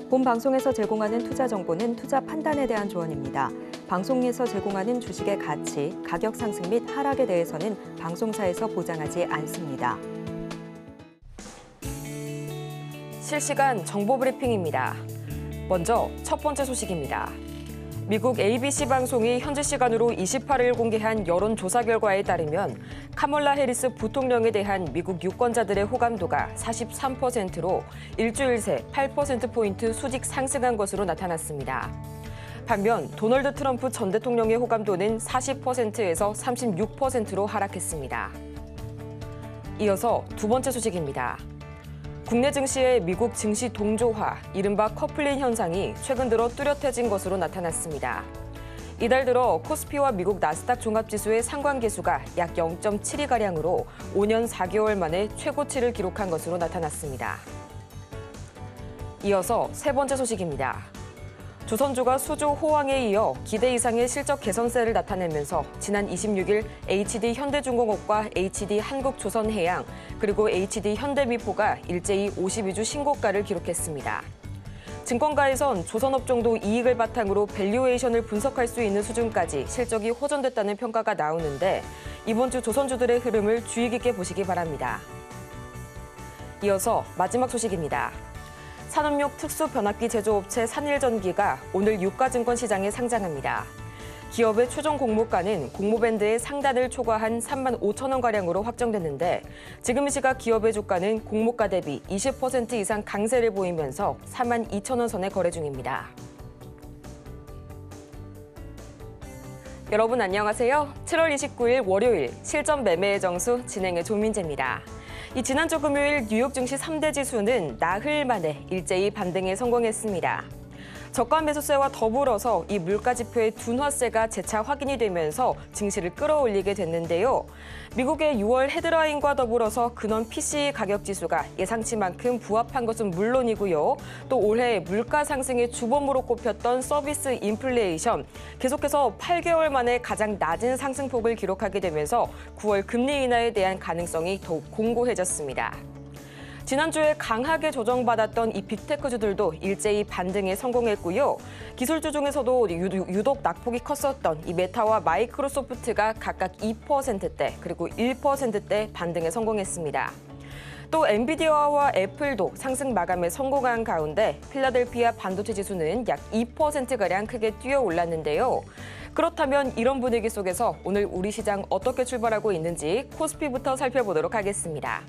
본 방송에서 제공하는 투자 정보는 투자 판단에 대한 조언입니다. 방송에서 제공하는 주식의 가치, 가격 상승 및 하락에 대해서는 방송사에서 보장하지 않습니다. 실시간 정보 브리핑입니다. 먼저 첫 번째 소식입니다. 미국 ABC 방송이 현지 시간으로 28일 공개한 여론조사 결과에 따르면 카멀라 해리스 부통령에 대한 미국 유권자들의 호감도가 43%로 일주일 새 8%포인트 수직 상승한 것으로 나타났습니다. 반면 도널드 트럼프 전 대통령의 호감도는 40%에서 36%로 하락했습니다. 이어서 두 번째 소식입니다. 국내 증시의 미국 증시 동조화, 이른바 커플링 현상이 최근 들어 뚜렷해진 것으로 나타났습니다. 이달 들어 코스피와 미국 나스닥 종합지수의 상관계수가 약 0.72가량으로 5년 4개월 만에 최고치를 기록한 것으로 나타났습니다. 이어서 세 번째 소식입니다. 조선주가 수주 호황에 이어 기대 이상의 실적 개선세를 나타내면서 지난 26일 HD 현대중공업과 HD 한국조선해양 그리고 HD 현대미포가 일제히 52주 신고가를 기록했습니다. 증권가에선 조선업종도 이익을 바탕으로 밸류에이션을 분석할 수 있는 수준까지 실적이 호전됐다는 평가가 나오는데 이번 주 조선주들의 흐름을 주의 깊게 보시기 바랍니다. 이어서 마지막 소식입니다. 산업용 특수변압기 제조업체 산일전기가 오늘 유가증권 시장에 상장합니다. 기업의 최종 공모가는 공모밴드의 상단을 초과한 3만 5천 원가량으로 확정됐는데 지금 이 시각 기업의 주가는 공모가 대비 20% 이상 강세를 보이면서 4만 2천 원 선에 거래 중입니다. 여러분 안녕하세요. 7월 29일 월요일 실전 매매의 정수 진행의 조민재입니다. 지난주 금요일 뉴욕 증시 3대 지수는 나흘 만에 일제히 반등에 성공했습니다. 저가 매수세와 더불어서 이 물가지표의 둔화세가 재차 확인이 되면서 증시를 끌어올리게 됐는데요. 미국의 6월 헤드라인과 더불어서 근원 PCE 가격지수가 예상치만큼 부합한 것은 물론이고요. 또 올해 물가 상승의 주범으로 꼽혔던 서비스 인플레이션, 계속해서 8개월 만에 가장 낮은 상승폭을 기록하게 되면서 9월 금리 인하에 대한 가능성이 더욱 공고해졌습니다. 지난주에 강하게 조정받았던 이 빅테크주들도 일제히 반등에 성공했고요. 기술주 중에서도 유독 낙폭이 컸었던 이 메타와 마이크로소프트가 각각 2%대 그리고 1%대 반등에 성공했습니다. 또 엔비디아와 애플도 상승 마감에 성공한 가운데 필라델피아 반도체 지수는 약 2%가량 크게 뛰어 올랐는데요. 그렇다면 이런 분위기 속에서 오늘 우리 시장 어떻게 출발하고 있는지 코스피부터 살펴보도록 하겠습니다.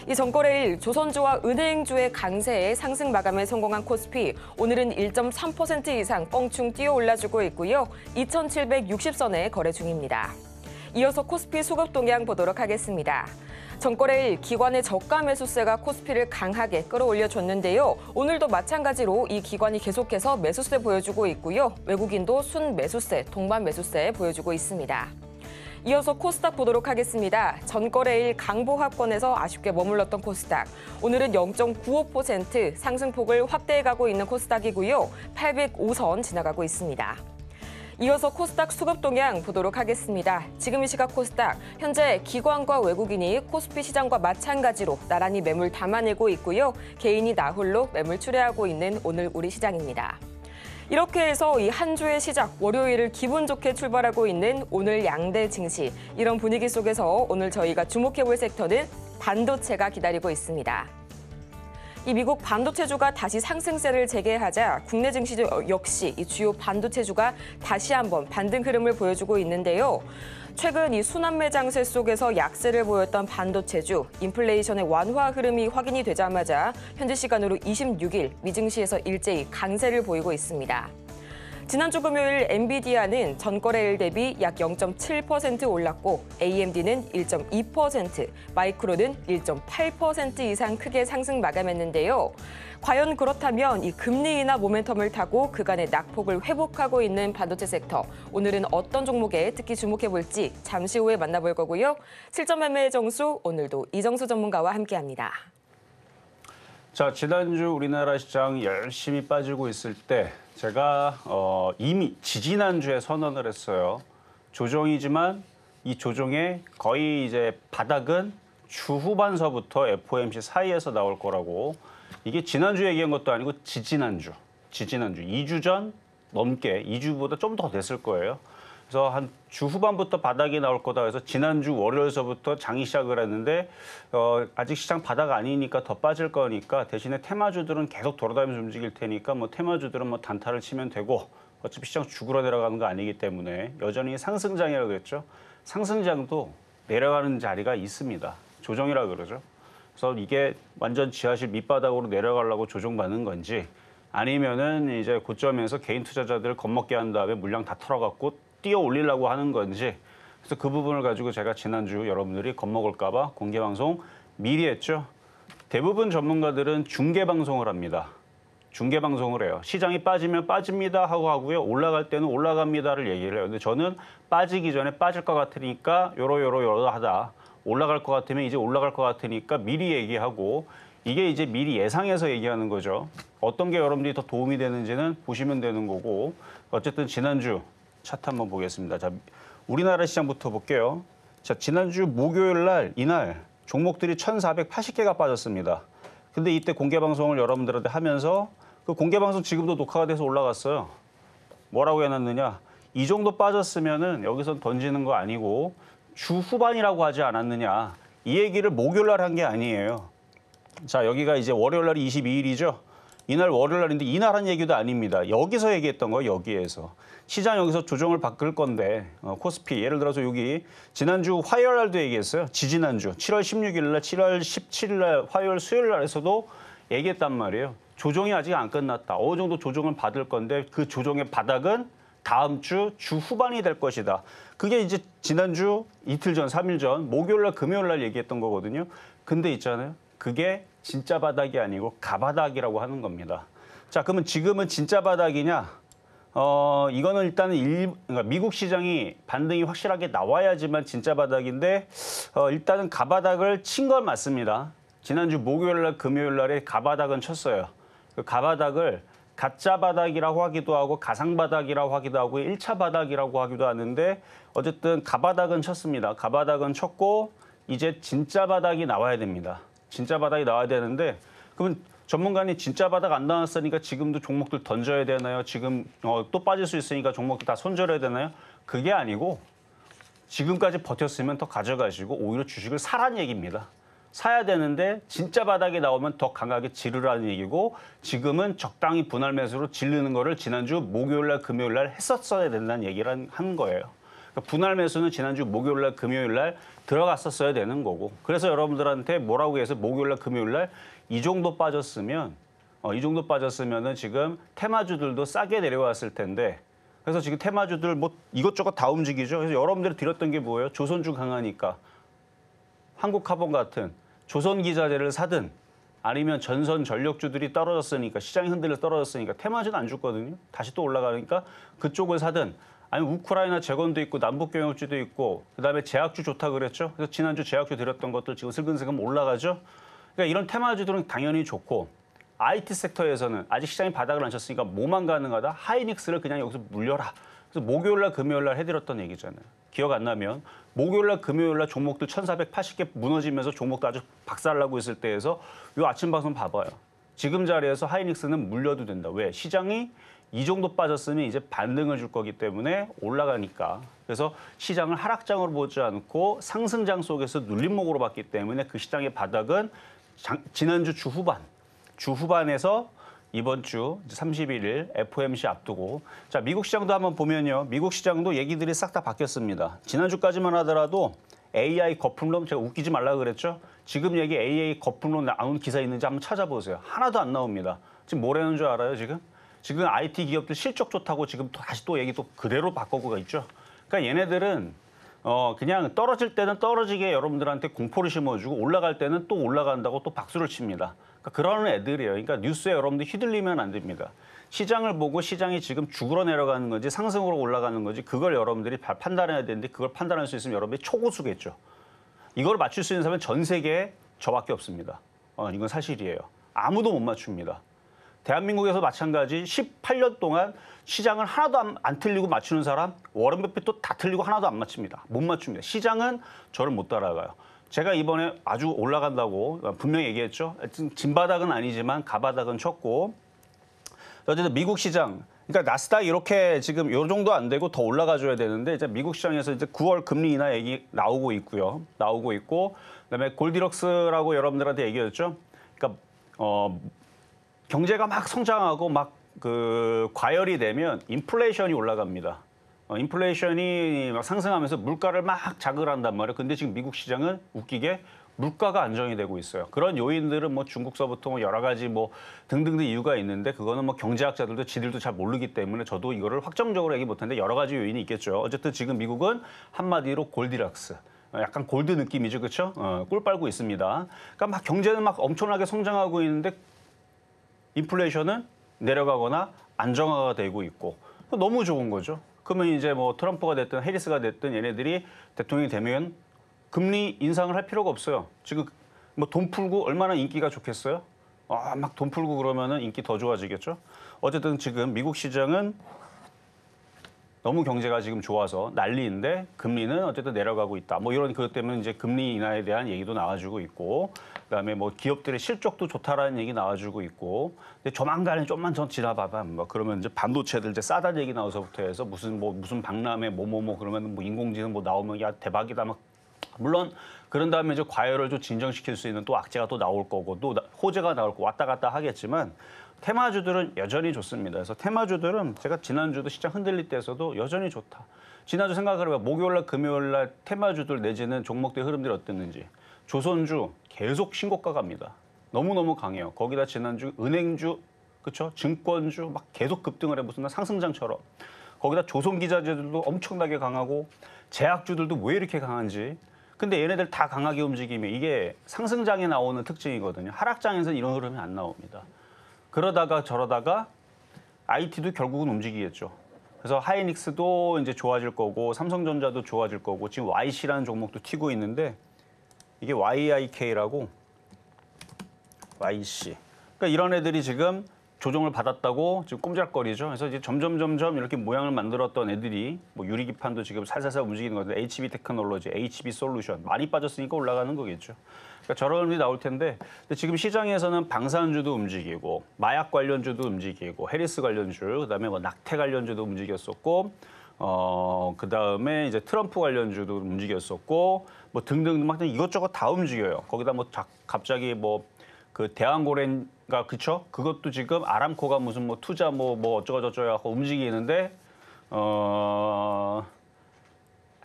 이 전거래일 조선주와 은행주의 강세에 상승 마감에 성공한 코스피, 오늘은 1.3% 이상 껑충 뛰어 올라주고 있고요. 2,760선에 거래 중입니다. 이어서 코스피 수급 동향 보도록 하겠습니다. 전거래일 기관의 저가 매수세가 코스피를 강하게 끌어올려줬는데요. 오늘도 마찬가지로 이 기관이 계속해서 매수세 보여주고 있고요. 외국인도 순 매수세, 동반 매수세 보여주고 있습니다. 이어서 코스닥 보도록 하겠습니다. 전거래일 강보합권에서 아쉽게 머물렀던 코스닥. 오늘은 0.95% 상승폭을 확대해가고 있는 코스닥이고요. 805선 지나가고 있습니다. 이어서 코스닥 수급 동향 보도록 하겠습니다. 지금 이 시각 코스닥, 현재 기관과 외국인이 코스피 시장과 마찬가지로 나란히 매물 담아내고 있고요. 개인이 나홀로 매물 출회하고 있는 오늘 우리 시장입니다. 이렇게 해서 이 한 주의 시작, 월요일을 기분 좋게 출발하고 있는 오늘 양대 증시. 이런 분위기 속에서 오늘 저희가 주목해볼 섹터는 반도체가 기다리고 있습니다. 이 미국 반도체주가 다시 상승세를 재개하자 국내 증시 역시 이 주요 반도체주가 다시 한번 반등 흐름을 보여주고 있는데요. 최근 이 순환매 장세 속에서 약세를 보였던 반도체주, 인플레이션의 완화 흐름이 확인이 되자마자 현지 시간으로 26일 미증시에서 일제히 강세를 보이고 있습니다. 지난주 금요일 엔비디아는 전거래일 대비 약 0.7% 올랐고 AMD는 1.2%, 마이크론은 1.8% 이상 크게 상승 마감했는데요. 과연 그렇다면 이 금리 인하 모멘텀을 타고 그간의 낙폭을 회복하고 있는 반도체 섹터, 오늘은 어떤 종목에 특히 주목해볼지 잠시 후에 만나볼 거고요. 실전 매매의 정수, 오늘도 이정수 전문가와 함께합니다. 자, 지난주 우리나라 시장 열심히 빠지고 있을 때 제가 이미 지지난주에 선언을 했어요. 조정이지만 이 조정의 거의 이제 바닥은 주 후반서부터 FOMC 사이에서 나올 거라고. 이게 지난주 얘기한 것도 아니고 지지난주. 지지난주 2주 전 넘게 2주보다 좀 더 됐을 거예요. 그래서 한 주 후반부터 바닥이 나올 거다 해서 지난주 월요일서부터 장이 시작을 했는데 아직 시장 바닥 아니니까 더 빠질 거니까 대신에 테마주들은 계속 돌아다니면서 움직일 테니까 뭐 테마주들은 뭐 단타를 치면 되고 어차피 시장 죽으러 내려가는 거 아니기 때문에 여전히 상승장이라고 그랬죠. 상승장도 내려가는 자리가 있습니다. 조정이라 그러죠. 그래서 이게 완전 지하실 밑바닥으로 내려가려고 조정받는 건지 아니면은 이제 고점에서 개인 투자자들을 겁먹게 한 다음에 물량 다 털어갖고 뛰어 올리려고 하는 건지 그래서 그 부분을 가지고 제가 지난주 여러분들이 겁먹을까 봐 공개 방송 미리 했죠. 대부분 전문가들은 중계 방송을 합니다. 중계 방송을 해요. 시장이 빠지면 빠집니다 하고 하고요. 올라갈 때는 올라갑니다를 얘기를 해요. 근데 저는 빠지기 전에 빠질 것 같으니까 요러 하다. 올라갈 것 같으면 이제 올라갈 것 같으니까 미리 얘기하고 이게 이제 미리 예상해서 얘기하는 거죠. 어떤 게 여러분들이 더 도움이 되는지는 보시면 되는 거고 어쨌든 지난주 차트 한번 보겠습니다. 자, 우리나라 시장부터 볼게요. 자, 지난주 목요일 날 이날 종목들이 1,480개가 빠졌습니다. 근데 이때 공개 방송을 여러분들한테 하면서 그 공개 방송 지금도 녹화가 돼서 올라갔어요. 뭐라고 해놨느냐? 이 정도 빠졌으면은 여기선 던지는 거 아니고 주 후반이라고 하지 않았느냐? 이 얘기를 목요일 날 한 게 아니에요. 자, 여기가 이제 월요일 날이 22일이죠. 이날 월요일 날인데 이날 한 얘기도 아닙니다. 여기서 얘기했던 거 여기에서. 시장 여기서 조정을 바꿀 건데 코스피 예를 들어서 여기 지난주 화요일 날도 얘기했어요. 지지난주 7월 16일 날, 7월 17일 날, 화요일 수요일 날에서도 얘기했단 말이에요. 조정이 아직 안 끝났다. 어느 정도 조정을 받을 건데 그 조정의 바닥은 다음 주 후반이 될 것이다. 그게 이제 지난주 이틀 전, 3일 전, 목요일 날, 금요일 날 얘기했던 거거든요. 근데 있잖아요. 그게 진짜 바닥이 아니고 가바닥이라고 하는 겁니다. 자, 그러면 지금은 진짜 바닥이냐? 이거는 일단은 그러니까 미국 시장이 반등이 확실하게 나와야지만 진짜 바닥인데 일단은 가바닥을 친 건 맞습니다. 지난주 목요일 날, 금요일 날에 가바닥은 쳤어요. 그 가바닥을 가짜 바닥이라고 하기도 하고 가상 바닥이라고 하기도 하고 1차 바닥이라고 하기도 하는데 어쨌든 가바닥은 쳤습니다. 가바닥은 쳤고 이제 진짜 바닥이 나와야 됩니다. 진짜 바닥이 나와야 되는데 그러면 전문가님 진짜 바닥 안 나왔으니까 지금도 종목들 던져야 되나요? 지금 또 빠질 수 있으니까 종목들 다 손절해야 되나요? 그게 아니고 지금까지 버텼으면 더 가져가시고 오히려 주식을 사라는 얘기입니다. 사야 되는데 진짜 바닥이 나오면 더 강하게 지르라는 얘기고 지금은 적당히 분할 매수로 지르는 거를 지난주 목요일 날 금요일 날 했었어야 된다는 얘기를 한 거예요. 그러니까 분할 매수는 지난주 목요일 날 금요일 날 들어갔었어야 되는 거고 그래서 여러분들한테 뭐라고 해서 목요일 날 금요일 날 이 정도 빠졌으면은 지금 테마주들도 싸게 내려왔을 텐데 그래서 지금 테마주들 뭐 이것저것 다 움직이죠. 그래서 여러분들이 드렸던 게 뭐예요? 조선주 강하니까 한국카본 같은 조선기자재를 사든 아니면 전선 전력주들이 떨어졌으니까 시장이 흔들려 떨어졌으니까 테마주는 안 죽거든요. 다시 또 올라가니까 그쪽을 사든 아니면 우크라이나 재건도 있고 남북경협주도 있고 그다음에 제약주 좋다 그랬죠. 그래서 지난주 제약주 드렸던 것들 지금 슬금슬금 올라가죠. 그러니까 이런 테마주들은 당연히 좋고 IT 섹터에서는 아직 시장이 바닥을 안 쳤으니까 뭐만 가능하다. 하이닉스를 그냥 여기서 물려라. 그래서 목요일 날 금요일 날 해드렸던 얘기잖아요. 기억 안 나면 목요일 날 금요일 날 종목들 1,480개 무너지면서 종목도 아주 박살나고 있을 때에서 이 아침 방송 봐봐요. 지금 자리에서 하이닉스는 물려도 된다. 왜? 시장이 이 정도 빠졌으면 이제 반등을 줄 거기 때문에 올라가니까. 그래서 시장을 하락장으로 보지 않고 상승장 속에서 눌림목으로 봤기 때문에 그 시장의 바닥은 지난주 주후반에서 이번 주 31일 FOMC 앞두고 자 미국 시장도 한번 보면요. 미국 시장도 얘기들이 싹 다 바뀌었습니다. 지난주까지만 하더라도 AI 거품론 제가 웃기지 말라고 그랬죠. 지금 얘기 AI 거품론 나온 기사 있는지 한번 찾아보세요. 하나도 안 나옵니다. 지금 뭐라는 줄 알아요 지금? 지금 IT 기업들 실적 좋다고 지금 다시 또 얘기 또 그대로 바꾸고 있죠. 그러니까 얘네들은 그냥 떨어질 때는 떨어지게 여러분들한테 공포를 심어주고 올라갈 때는 또 올라간다고 또 박수를 칩니다. 그러니까 그런 애들이에요. 그러니까 뉴스에 여러분들 휘둘리면 안 됩니다. 시장을 보고 시장이 지금 죽으러 내려가는 건지 상승으로 올라가는 건지 그걸 여러분들이 판단해야 되는데 그걸 판단할 수 있으면 여러분이 초고수겠죠. 이걸 맞출 수 있는 사람은 전 세계에 저밖에 없습니다. 이건 사실이에요. 아무도 못 맞춥니다. 대한민국에서 마찬가지 18년 동안 시장을 하나도 안 틀리고 맞추는 사람 워런 버핏도 다 틀리고 하나도 안 맞춥니다. 못 맞춥니다. 시장은 저를 못 따라가요. 제가 이번에 아주 올라간다고 분명히 얘기했죠. 진바닥은 아니지만 가바닥은 쳤고 어쨌든 미국 시장, 그러니까 나스닥 이렇게 지금 요 정도 안 되고 더 올라가줘야 되는데 이제 미국 시장에서 이제 9월 금리 인하 얘기 나오고 있고요. 나오고 있고 그다음에 골디럭스라고 여러분들한테 얘기했죠. 그러니까 경제가 막 성장하고 막 그 과열이 되면 인플레이션이 올라갑니다. 인플레이션이 막 상승하면서 물가를 막 자극을 한단 말이에요. 근데 지금 미국 시장은 웃기게 물가가 안정이 되고 있어요. 그런 요인들은 뭐 중국서부터 뭐 여러 가지 뭐 등등등 이유가 있는데 그거는 뭐 경제학자들도 지들도 잘 모르기 때문에 저도 이거를 확정적으로 얘기 못하는데 여러 가지 요인이 있겠죠. 어쨌든 지금 미국은 한마디로 골디락스. 약간 골드 느낌이죠, 그렇죠? 꿀 빨고 있습니다. 그러니까 막 경제는 막 엄청나게 성장하고 있는데 인플레이션은 내려가거나 안정화가 되고 있고 너무 좋은 거죠. 그러면 이제 뭐 트럼프가 됐든 해리스가 됐든 얘네들이 대통령이 되면 금리 인상을 할 필요가 없어요. 지금 뭐 돈 풀고 얼마나 인기가 좋겠어요? 막 돈 풀고 그러면은 인기 더 좋아지겠죠. 어쨌든 지금 미국 시장은 너무 경제가 지금 좋아서 난리인데 금리는 어쨌든 내려가고 있다. 뭐 이런 그것 때문에 이제 금리 인하에 대한 얘기도 나와주고 있고, 그다음에 뭐 기업들의 실적도 좋다라는 얘기 나와주고 있고, 근데 조만간에 좀만 더 지나봐봐. 뭐 그러면 이제 반도체들 이제 싸다는 얘기 나와서부터 해서 무슨 박람회 뭐뭐뭐 그러면 뭐 인공지능 뭐 나오면 야 대박이다 막. 물론 그런 다음에 이제 과열을 좀 진정시킬 수 있는 또 악재가 또 나올 거고 또 호재가 나올 거고 왔다 갔다 하겠지만 테마주들은 여전히 좋습니다. 그래서 테마주들은 제가 지난주도 시장 흔들릴 때에서도 여전히 좋다. 지난주 생각을 해봐. 목요일날 금요일날 테마주들 내지는 종목들의 흐름들이 어땠는지. 조선주 계속 신고가 갑니다. 너무너무 강해요. 거기다 지난주 은행주, 그렇죠? 증권주 막 계속 급등을 해 무슨 상승장처럼. 거기다 조선기자재들도 엄청나게 강하고 제약주들도 왜 이렇게 강한지. 근데 얘네들 다 강하게 움직이면 이게 상승장에 나오는 특징이거든요. 하락장에서는 이런 흐름이 안 나옵니다. 그러다가 저러다가 IT도 결국은 움직이겠죠. 그래서 하이닉스도 이제 좋아질 거고 삼성전자도 좋아질 거고 지금 YC라는 종목도 튀고 있는데 이게 YIK라고 YC. 그러니까 이런 애들이 지금 조정을 받았다고 지금 꼼지락거리죠. 그래서 이제 점점 이렇게 모양을 만들었던 애들이 뭐 유리기판도 지금 살살살 움직이는 건데 HB 테크놀로지, HB 솔루션 많이 빠졌으니까 올라가는 거겠죠. 그러니까 저런 일이 나올 텐데 근데 지금 시장에서는 방산주도 움직이고 마약 관련주도 움직이고 해리스 관련주, 그다음에 뭐 낙태 관련주도 움직였었고 그다음에 이제 트럼프 관련주도 움직였었고 뭐 등등 막 이것저것 다 움직여요. 거기다 뭐 갑자기 뭐 그 대왕고래인가 그쵸? 그것도 지금 아람코가 무슨 뭐 투자 뭐 어쩌고저쩌고 하고 움직이는데 다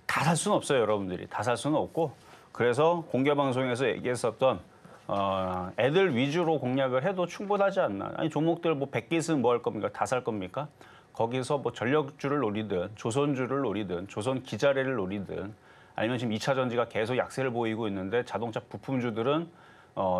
살 수는 없어요, 여러분들이. 다 살 수는 없고 그래서 공개 방송에서 얘기했었던 애들 위주로 공략을 해도 충분하지 않나. 아니 종목들 뭐 100개 있으면 뭐 할 겁니까? 다 살 겁니까? 거기서 뭐 전력주를 노리든 조선주를 노리든 조선 기자재를 노리든 아니면 지금 2차 전지가 계속 약세를 보이고 있는데 자동차 부품주들은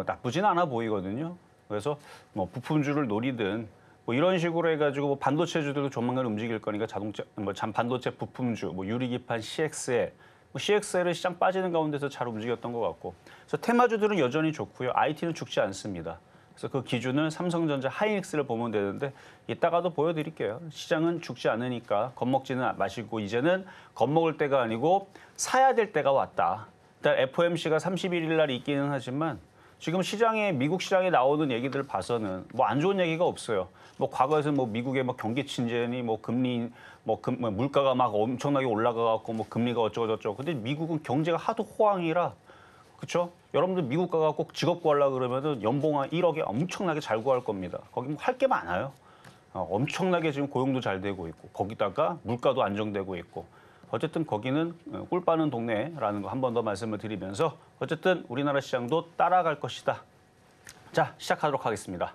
나쁘진 않아 보이거든요. 그래서 뭐 부품주를 노리든 뭐 이런 식으로 해가지고 뭐 반도체주들도 조만간 움직일 거니까 자동차 뭐 반도체 부품주, 뭐 유리기판 CXL, 뭐 CXL은 시장 빠지는 가운데서 잘 움직였던 것 같고, 그래서 테마주들은 여전히 좋고요. IT는 죽지 않습니다. 그래서 그 기준은 삼성전자, 하이닉스를 보면 되는데 이따가도 보여드릴게요. 시장은 죽지 않으니까 겁먹지는 마시고 이제는 겁먹을 때가 아니고 사야 될 때가 왔다. 일단 FOMC가 31일 날 있기는 하지만 지금 시장에 미국 시장에 나오는 얘기들 봐서는 뭐 안 좋은 얘기가 없어요. 뭐 과거에서 뭐 미국의 뭐 경기 침체니 뭐 금리 물가가 막 엄청나게 올라가 갖고 뭐 금리가 어쩌고 저쩌고. 근데 미국은 경제가 하도 호황이라 그렇죠? 여러분들 미국 가서 꼭 직업 구하려고 그러면은 연봉 한 1억에 엄청나게 잘 구할 겁니다. 거기 뭐 할 게 많아요. 엄청나게 지금 고용도 잘 되고 있고 거기다가 물가도 안정되고 있고. 어쨌든 거기는 꿀 빠는 동네라는 거 한 번 더 말씀을 드리면서 어쨌든 우리나라 시장도 따라갈 것이다. 자, 시작하도록 하겠습니다.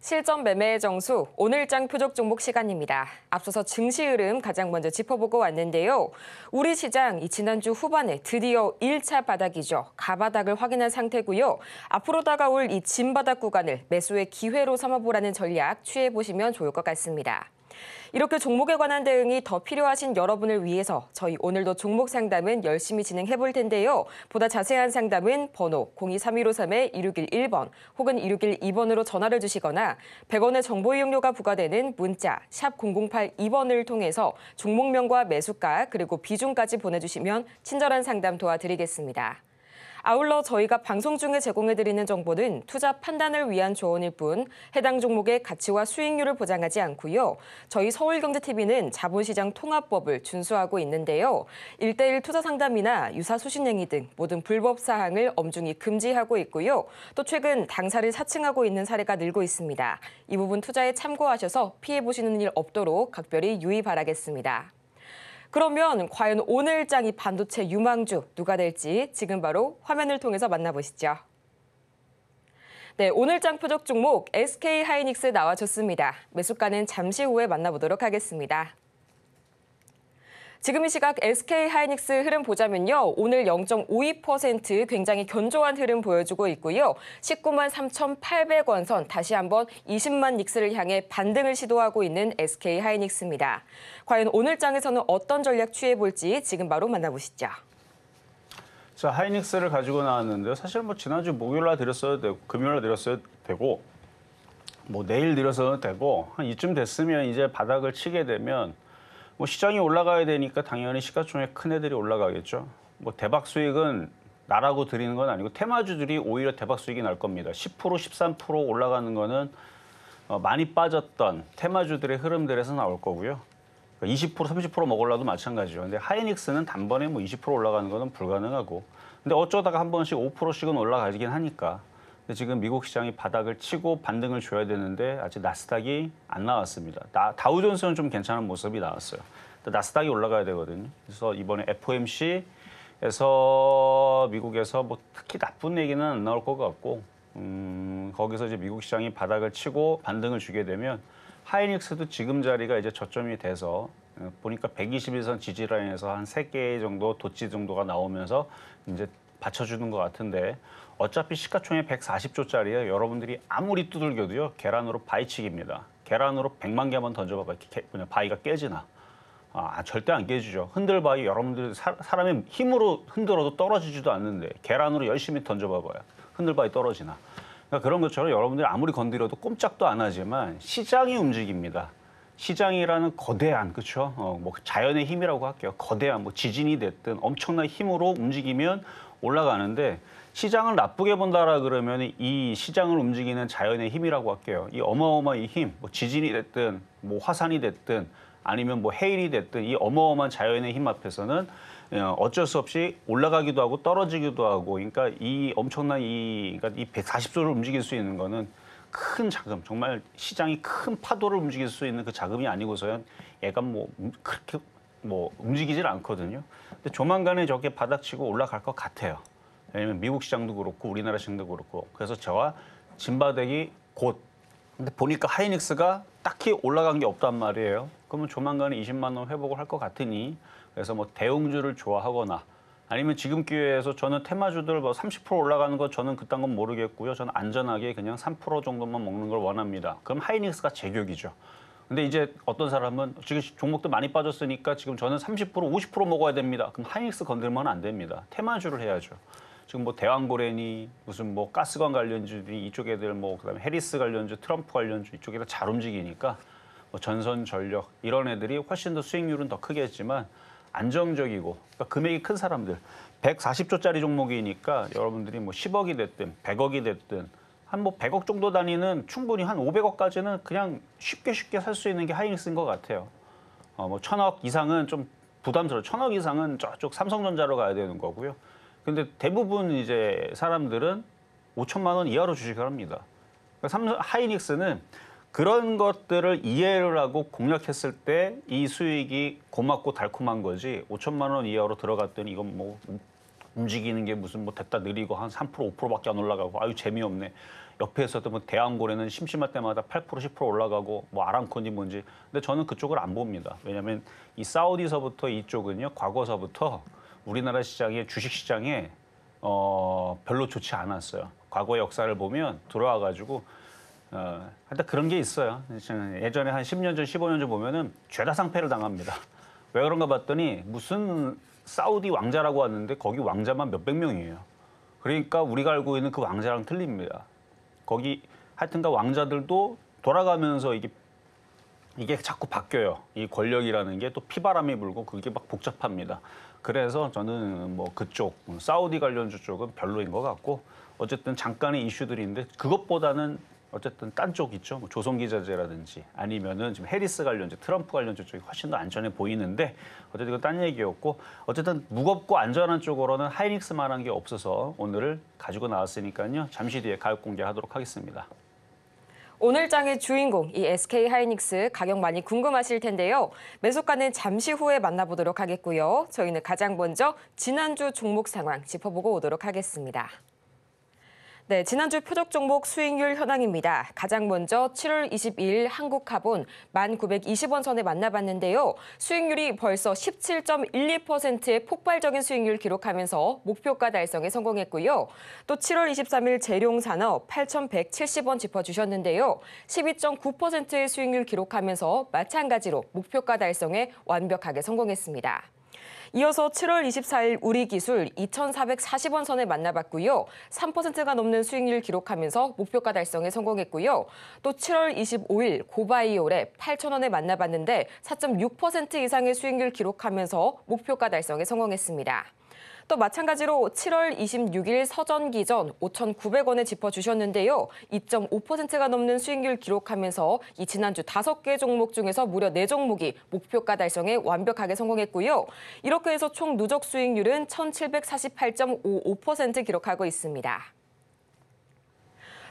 실전 매매의 정수, 오늘장 표적 종목 시간입니다. 앞서서 증시 흐름 가장 먼저 짚어보고 왔는데요. 우리 시장 지난주 후반에 드디어 1차 바닥이죠. 가바닥을 확인한 상태고요. 앞으로 다가올 이 진바닥 구간을 매수의 기회로 삼아보라는 전략 취해보시면 좋을 것 같습니다. 이렇게 종목에 관한 대응이 더 필요하신 여러분을 위해서 저희 오늘도 종목 상담은 열심히 진행해 볼 텐데요. 보다 자세한 상담은 번호 023153-2611번 혹은 2612번으로 전화를 주시거나 100원의 정보 이용료가 부과되는 문자 샵 0082번을 통해서 종목명과 매수가 그리고 비중까지 보내주시면 친절한 상담 도와드리겠습니다. 아울러 저희가 방송 중에 제공해드리는 정보는 투자 판단을 위한 조언일 뿐 해당 종목의 가치와 수익률을 보장하지 않고요. 저희 서울경제TV는 자본시장 통합법을 준수하고 있는데요. 1:1 투자 상담이나 유사 수신행위 등 모든 불법 사항을 엄중히 금지하고 있고요. 또 최근 당사를 사칭하고 있는 사례가 늘고 있습니다. 이 부분 투자에 참고하셔서 피해보시는 일 없도록 각별히 유의 바라겠습니다. 그러면 과연 오늘장이 반도체 유망주 누가 될지 지금 바로 화면을 통해서 만나보시죠. 네, 오늘장 표적 종목 SK하이닉스 나와줬습니다. 매수가는 잠시 후에 만나보도록 하겠습니다. 지금 이 시각 SK하이닉스 흐름 보자면요. 오늘 0.52% 굉장히 견조한 흐름 보여주고 있고요. 19만 3,800원 선 다시 한번 20만 닉스를 향해 반등을 시도하고 있는 SK하이닉스입니다. 과연 오늘 장에서는 어떤 전략 취해볼지 지금 바로 만나보시죠. 자, 하이닉스를 가지고 나왔는데요. 사실 뭐 지난주 목요일 날 드렸어도 되고 금요일 날 드렸어도 되고 뭐 내일 드려서도 되고 한 이쯤 됐으면 이제 바닥을 치게 되면 뭐 시장이 올라가야 되니까 당연히 시가총액 큰 애들이 올라가겠죠. 뭐 대박 수익은 나라고 드리는 건 아니고 테마주들이 오히려 대박 수익이 날 겁니다. 10%, 13% 올라가는 거는 많이 빠졌던 테마주들의 흐름들에서 나올 거고요. 20%, 30% 먹으려도 마찬가지죠. 근데 하이닉스는 단번에 뭐 20% 올라가는 거는 불가능하고. 근데 어쩌다가 한 번씩 5%씩은 올라가긴 하니까. 근데 지금 미국 시장이 바닥을 치고 반등을 줘야 되는데 아직 나스닥이 안 나왔습니다. 다우존스는 좀 괜찮은 모습이 나왔어요. 나스닥이 올라가야 되거든요. 그래서 이번에 FOMC에서 미국에서 뭐 특히 나쁜 얘기는 안 나올 것 같고 거기서 이제 미국 시장이 바닥을 치고 반등을 주게 되면 하이닉스도 지금 자리가 이제 저점이 돼서 보니까 121선 지지라인에서 한 3개 정도 도치 정도가 나오면서 이제 받쳐주는 것 같은데 어차피 시가총액 140조짜리에 여러분들이 아무리 두들겨도요 계란으로 바위치기입니다. 계란으로 100만 개만 던져봐봐 바위가 깨지나? 절대 안 깨지죠. 흔들바위 여러분들 사람의 힘으로 흔들어도 떨어지지도 않는데 계란으로 열심히 던져봐봐요. 흔들바위 떨어지나? 그러니까 그런 것처럼 여러분들이 아무리 건드려도 꼼짝도 안 하지만 시장이 움직입니다. 시장이라는 거대한 그렇죠? 뭐 자연의 힘이라고 할게요. 거대한 뭐 지진이 됐든 엄청난 힘으로 움직이면 올라가는데 시장을 나쁘게 본다라 그러면 이 시장을 움직이는 자연의 힘이라고 할게요. 이 어마어마한 힘, 뭐 지진이 됐든 뭐 화산이 됐든 아니면 뭐 해일이 됐든 이 어마어마한 자연의 힘 앞에서는 어쩔 수 없이 올라가기도 하고 떨어지기도 하고 그러니까 이 엄청난 그러니까 이 140조를 움직일 수 있는 거는 큰 자금, 정말 시장이 큰 파도를 움직일 수 있는 그 자금이 아니고서야 얘가 뭐 그렇게 뭐 움직이질 않거든요. 근데 조만간에 저게 바닥치고 올라갈 것 같아요. 왜냐면 미국 시장도 그렇고 우리나라 시장도 그렇고 그래서 저와 진바닥이 곧 근데 보니까 하이닉스가 딱히 올라간 게 없단 말이에요. 그러면 조만간에 20만 원 회복을 할 것 같으니 그래서 뭐 대웅주를 좋아하거나 아니면 지금 기회에서 저는 테마주들 뭐 30% 올라가는 거 저는 그딴 건 모르겠고요. 저는 안전하게 그냥 3% 정도만 먹는 걸 원합니다. 그럼 하이닉스가 제격이죠. 근데 이제 어떤 사람은 지금 종목도 많이 빠졌으니까 지금 저는 30%, 50% 먹어야 됩니다. 그럼 하이닉스 건들면 안 됩니다. 테마주를 해야죠. 지금 뭐 대왕고래니 무슨 뭐 가스관 관련주들이 이쪽 애들 뭐 그다음에 해리스 관련주, 트럼프 관련주 이쪽에다 잘 움직이니까 뭐 전선전력 이런 애들이 훨씬 더 수익률은 더 크겠지만 안정적이고 그러니까 금액이 큰 사람들 140조짜리 종목이니까 여러분들이 뭐 10억이 됐든 100억이 됐든 한 뭐 100억 정도 단위는 충분히 한 500억까지는 그냥 쉽게 살 수 있는 게 하이닉스인 것 같아요. 뭐 1000억 이상은 좀 부담스러워. 1000억 이상은 저쪽 삼성전자로 가야 되는 거고요. 근데 대부분 이제 사람들은 5천만 원 이하로 주식을 합니다. 그러니까 하이닉스는 그런 것들을 이해를 하고 공략했을 때 이 수익이 고맙고 달콤한 거지 5천만 원 이하로 들어갔더니 이건 뭐 움직이는 게 무슨 뭐 됐다 느리고 한 3% 5%밖에 안 올라가고 아유 재미없네. 옆에서도 뭐 대왕고래는 심심할 때마다 8% 10% 올라가고 뭐 아람콘이 뭔지 근데 저는 그쪽을 안 봅니다. 왜냐하면 이 사우디서부터 이쪽은요 과거서부터 우리나라 시장의 주식 시장에 별로 좋지 않았어요. 과거 역사를 보면 들어와가지고 하여튼 그런 게 있어요. 예전에 한 10년 전, 15년 전 보면은 죄다 상패를 당합니다. 왜 그런가 봤더니 무슨 사우디 왕자라고 왔는데 거기 왕자만 몇백 명이에요. 그러니까 우리가 알고 있는 그 왕자랑 틀립니다. 거기 하여튼가 왕자들도 돌아가면서 이게 자꾸 바뀌어요. 이 권력이라는 게 또 피바람이 불고 그게 막 복잡합니다. 그래서 저는 뭐 그쪽 사우디 관련주 쪽은 별로인 것 같고 어쨌든 잠깐의 이슈들인데 그것보다는 어쨌든 딴 쪽 있죠. 뭐 조선기자재라든지 아니면은 지금 해리스 관련주, 트럼프 관련주 쪽이 훨씬 더 안전해 보이는데 어쨌든 이건 딴 얘기였고 어쨌든 무겁고 안전한 쪽으로는 하이닉스만한 게 없어서 오늘을 가지고 나왔으니까요. 잠시 뒤에 가격 공개하도록 하겠습니다. 오늘 장의 주인공, 이 SK 하이닉스 가격 많이 궁금하실 텐데요. 매수가는 잠시 후에 만나보도록 하겠고요. 저희는 가장 먼저 지난주 종목 상황 짚어보고 오도록 하겠습니다. 네, 지난주 표적 종목 수익률 현황입니다. 가장 먼저 7월 22일 한국카본 1,920원 선에 만나봤는데요. 수익률이 벌써 17.12%의 폭발적인 수익률 기록하면서 목표가 달성에 성공했고요. 또 7월 23일 재룡산업 8,170원 짚어주셨는데요. 12.9%의 수익률 기록하면서 마찬가지로 목표가 달성에 완벽하게 성공했습니다. 이어서 7월 24일 우리기술 2,440원 선에 만나봤고요. 3%가 넘는 수익률 기록하면서 목표가 달성에 성공했고요. 또 7월 25일 고바이오랩 8,000원에 만나봤는데 4.6% 이상의 수익률 기록하면서 목표가 달성에 성공했습니다. 또 마찬가지로 7월 26일 서전기전 5,900원에 짚어주셨는데요. 2.5%가 넘는 수익률 기록하면서 이 지난주 5개 종목 중에서 무려 4종목이 목표가 달성에 완벽하게 성공했고요. 이렇게 해서 총 누적 수익률은 1,748.55% 기록하고 있습니다.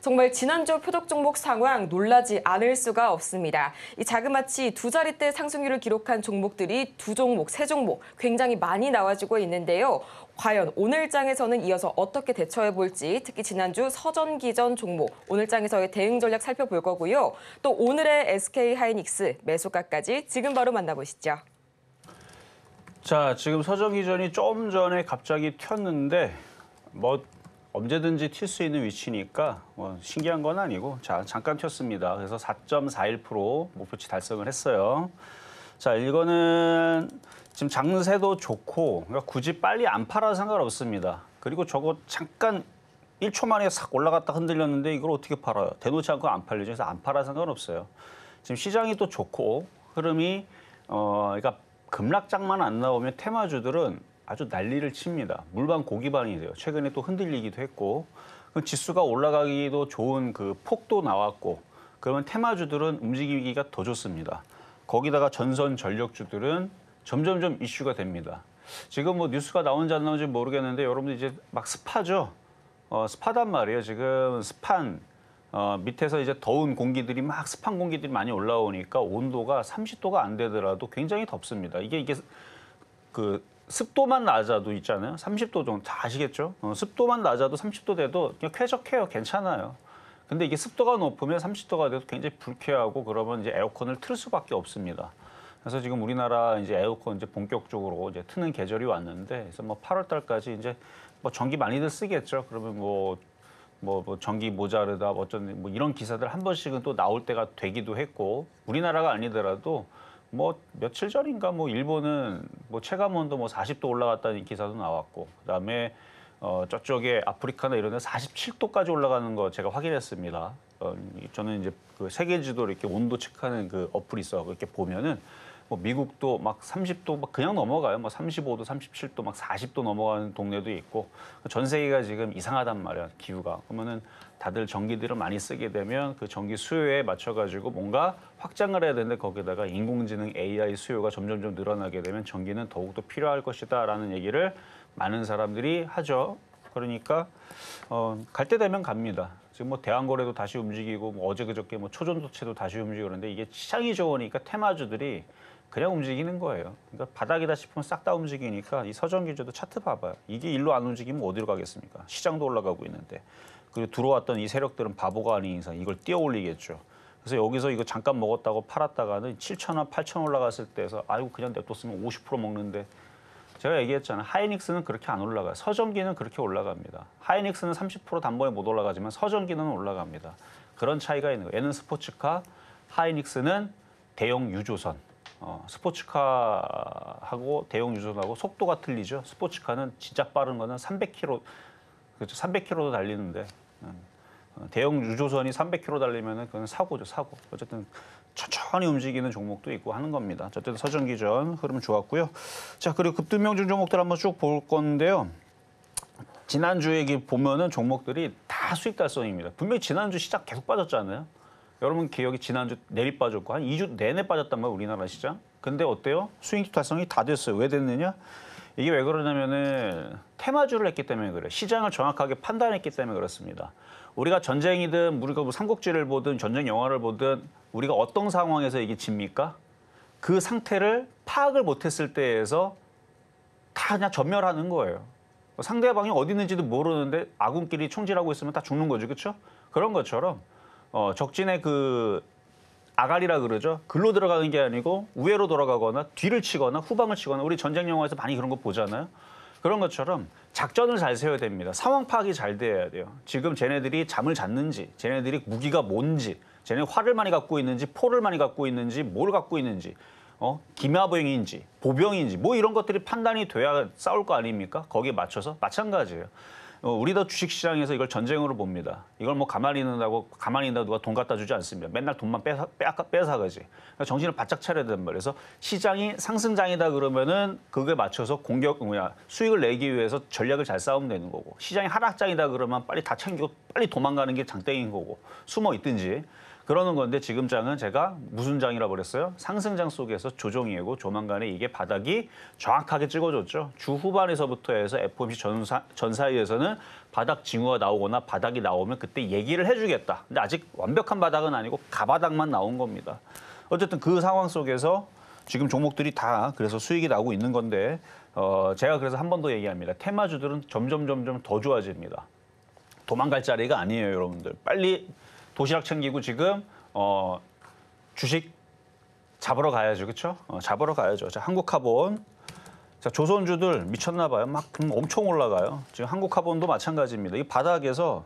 정말 지난주 표적 종목 상황 놀라지 않을 수가 없습니다. 이 자그마치 두 자릿대 상승률을 기록한 종목들이 2종목, 3종목 굉장히 많이 나와주고 있는데요. 과연 오늘 장에서는 이어서 어떻게 대처해 볼지 특히 지난주 서전기전 종목 오늘 장에서의 대응 전략 살펴볼 거고요. 또 오늘의 SK 하이닉스 매수가까지 지금 바로 만나보시죠. 자, 지금 서전기전이 좀 전에 갑자기 튀었는데 뭐 언제든지 튈 수 있는 위치니까 뭐 신기한 건 아니고 자 잠깐 튀었습니다. 그래서 4.41% 목표치 달성을 했어요. 자 이거는 지금 장세도 좋고 그러니까 굳이 빨리 안 팔아도 상관없습니다. 그리고 저거 잠깐 1초 만에 싹 올라갔다 흔들렸는데 이걸 어떻게 팔아요? 대놓지 않고 안 팔리죠. 그래서 안 팔아도 상관없어요. 지금 시장이 또 좋고 흐름이 그러니까 급락장만 안 나오면 테마주들은 아주 난리를 칩니다. 물반 고기반이 돼요. 최근에 또 흔들리기도 했고 지수가 올라가기도 좋은 그 폭도 나왔고 그러면 테마주들은 움직이기가 더 좋습니다. 거기다가 전선 전력주들은 점점점 이슈가 됩니다. 지금 뭐 뉴스가 나온지 안 나온지 모르겠는데 여러분들 이제 막 습하죠. 습하단 말이에요. 지금 습한 밑에서 이제 더운 공기들이 막 습한 공기들이 많이 올라오니까 온도가 30도가 안 되더라도 굉장히 덥습니다. 이게 그 습도만 낮아도 있잖아요. 30도 정도 다 아시겠죠? 습도만 낮아도 30도 돼도 그냥 쾌적해요. 괜찮아요. 근데 이게 습도가 높으면 30도가 돼도 굉장히 불쾌하고 그러면 이제 에어컨을 틀 수밖에 없습니다. 그래서 지금 우리나라 이제 에어컨 이제 본격적으로 이제 트는 계절이 왔는데 그래서 뭐 8월 달까지 이제 뭐 전기 많이들 쓰겠죠. 그러면 뭐 전기 모자르다 어쩐 뭐 이런 기사들 한 번씩은 또 나올 때가 되기도 했고 우리나라가 아니더라도 뭐 며칠 전인가 뭐 일본은 뭐 체감온도 뭐 40도 올라갔다는 기사도 나왔고 그다음에 저쪽에 아프리카나 이런 데 47도까지 올라가는 거 제가 확인했습니다. 저는 이제 그 세계 지도를 이렇게 온도 체크하는 그 어플이 있어 이렇게 보면은 뭐 미국도 막 30도 막 그냥 넘어가요. 뭐 35도, 37도, 막 40도 넘어가는 동네도 있고 전 세계가 지금 이상하단 말이야 기후가. 그러면은 다들 전기들을 많이 쓰게 되면 그 전기 수요에 맞춰가지고 뭔가 확장을 해야 되는데 거기다가 인공지능 AI 수요가 점점점 늘어나게 되면 전기는 더욱더 필요할 것이다라는 얘기를 많은 사람들이 하죠. 그러니까 갈 때 되면 갑니다. 지금 뭐 대한거래도 다시 움직이고 뭐 어제 그저께 뭐 초전도체도 다시 움직이고 그러는데 이게 시장이 좋으니까 테마주들이 그냥 움직이는 거예요. 그러니까 바닥이다 싶으면 싹 다 움직이니까 이 서전기주도 차트 봐봐요. 이게 일로 안 움직이면 어디로 가겠습니까? 시장도 올라가고 있는데. 그리고 들어왔던 이 세력들은 바보가 아닌 이상 이걸 띄어 올리겠죠. 그래서 여기서 이거 잠깐 먹었다고 팔았다가는 7,000원, 8,000원 올라갔을 때에서 아이고 그냥 냅뒀으면 50% 먹는데 제가 얘기했잖아요. 하이닉스는 그렇게 안 올라가요. 서전기는 그렇게 올라갑니다. 하이닉스는 30% 단번에 못 올라가지만 서전기는 올라갑니다. 그런 차이가 있는 거예요. 얘는 스포츠카, 하이닉스는 대형 유조선. 스포츠카하고 대형 유조선하고 속도가 틀리죠. 스포츠카는 진짜 빠른 거는 300km, 그렇죠. 300km도 달리는데 대형 유조선이 300km 달리면은 그건 사고죠, 사고. 어쨌든 천천히 움직이는 종목도 있고 하는 겁니다. 어쨌든 서정기전 흐름 좋았고요. 자, 그리고 급등명중 종목들 한번 쭉 볼 건데요. 지난주 얘기 보면은 종목들이 다 수익 달성입니다. 분명히 지난주 시장 계속 빠졌잖아요. 여러분 기억이 지난주 내리 빠졌고 한 2주 내내 빠졌단 말이에요, 우리나라 시장. 근데 어때요? 수익 달성이 다 됐어요. 왜 됐느냐? 이게 왜 그러냐면은 테마주를 했기 때문에 그래요. 시장을 정확하게 판단했기 때문에 그렇습니다. 우리가 전쟁이든 우리가 뭐 삼국지를 보든 전쟁 영화를 보든 우리가 어떤 상황에서 이게 집니까? 그 상태를 파악을 못했을 때에서 다 그냥 전멸하는 거예요. 상대방이 어디 있는지도 모르는데 아군끼리 총질하고 있으면 다 죽는 거죠, 그렇죠? 그런 것처럼 적진의 그 아가리라 그러죠. 글로 들어가는 게 아니고 우회로 돌아가거나 뒤를 치거나 후방을 치거나 우리 전쟁 영화에서 많이 그런 거 보잖아요. 그런 것처럼 작전을 잘 세워야 됩니다. 상황 파악이 잘 돼야 돼요. 지금 쟤네들이 잠을 잤는지, 쟤네들이 무기가 뭔지, 쟤네 활을 많이 갖고 있는지, 포를 많이 갖고 있는지, 뭘 갖고 있는지, 기마병인지, 보병인지, 뭐 이런 것들이 판단이 돼야 싸울 거 아닙니까? 거기에 맞춰서 마찬가지예요. 우리도 주식시장에서 이걸 전쟁으로 봅니다. 이걸 뭐 가만히 있는다고 누가 돈 갖다 주지 않습니다. 맨날 돈만 뺏어가지. 그러니까 정신을 바짝 차려야 된단 말이에요. 그래서 시장이 상승장이다 그러면은 그거에 맞춰서 수익을 내기 위해서 전략을 잘 싸우면 되는 거고, 시장이 하락장이다 그러면 빨리 다 챙기고 빨리 도망가는 게 장땡인 거고, 숨어 있든지 그러는 건데, 지금 장은 제가 무슨 장이라고 그랬어요? 상승장 속에서 조정이고 조만간에 이게 바닥이 정확하게 찍어줬죠. 주 후반에서부터 해서 FOMC 전 사이에서는 바닥 징후가 나오거나 바닥이 나오면 그때 얘기를 해주겠다. 근데 아직 완벽한 바닥은 아니고 가바닥만 나온 겁니다. 어쨌든 그 상황 속에서 지금 종목들이 다 그래서 수익이 나오고 있는 건데, 제가 그래서 한 번 더 얘기합니다. 테마주들은 점점 더 좋아집니다. 도망갈 자리가 아니에요, 여러분들. 빨리 도시락 챙기고 지금 주식 잡으러 가야죠, 그렇죠? 잡으러 가야죠. 자, 한국카본, 자, 조선주들 미쳤나 봐요. 막 엄청 올라가요. 지금 한국카본도 마찬가지입니다. 이 바닥에서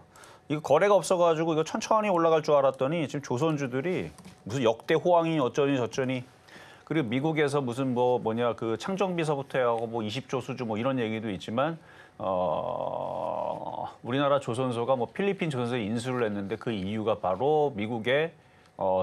이거 거래가 없어가지고 이거 천천히 올라갈 줄 알았더니 지금 조선주들이 무슨 역대 호황이 어쩌니 저쩌니, 그리고 미국에서 무슨 그 창정비서부터 해가고 뭐 20조 수주 뭐 이런 얘기도 있지만. 우리나라 조선소가 뭐 필리핀 조선소에 인수를 했는데 그 이유가 바로 미국에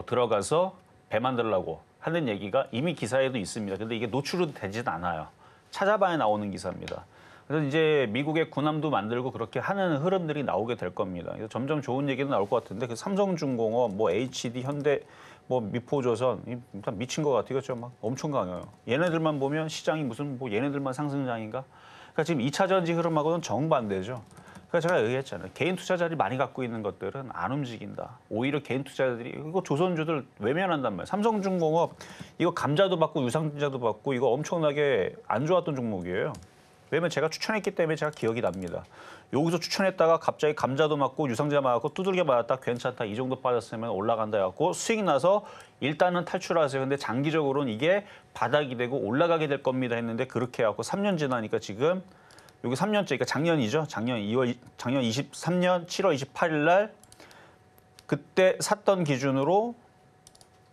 들어가서 배 만들려고 하는 얘기가 이미 기사에도 있습니다. 근데 이게 노출은 되진 않아요. 찾아봐야 나오는 기사입니다. 그래서 이제 미국의 군함도 만들고 그렇게 하는 흐름들이 나오게 될 겁니다. 그래서 점점 좋은 얘기도 나올 것 같은데, 그 삼성중공업, 뭐 HD, 현대, 뭐 미포조선, 미친 것 같아요. 그렇죠? 막 엄청 강해요. 얘네들만 보면 시장이 무슨 뭐 얘네들만 상승장인가? 그러니까 지금 2차 전지 흐름하고는 정반대죠. 그래서 제가 얘기했잖아요. 개인 투자자들이 많이 갖고 있는 것들은 안 움직인다. 오히려 개인 투자자들이 이거 조선주들 외면한단 말이에요. 삼성중공업 이거 감자도 받고 유상증자도 받고 이거 엄청나게 안 좋았던 종목이에요. 왜냐면 제가 추천했기 때문에 제가 기억이 납니다. 여기서 추천했다가 갑자기 감자도 맞고 유상증자 맞고 두들겨 맞았다, 괜찮다, 이 정도 빠졌으면 올라간다 해갖고 수익 나서 일단은 탈출하세요. 근데 장기적으로는 이게 바닥이 되고 올라가게 될 겁니다 했는데, 그렇게 해갖고 3년 지나니까 지금 여기 3년째, 그러니까 작년이죠. 작년 23년 7월 28일 날 그때 샀던 기준으로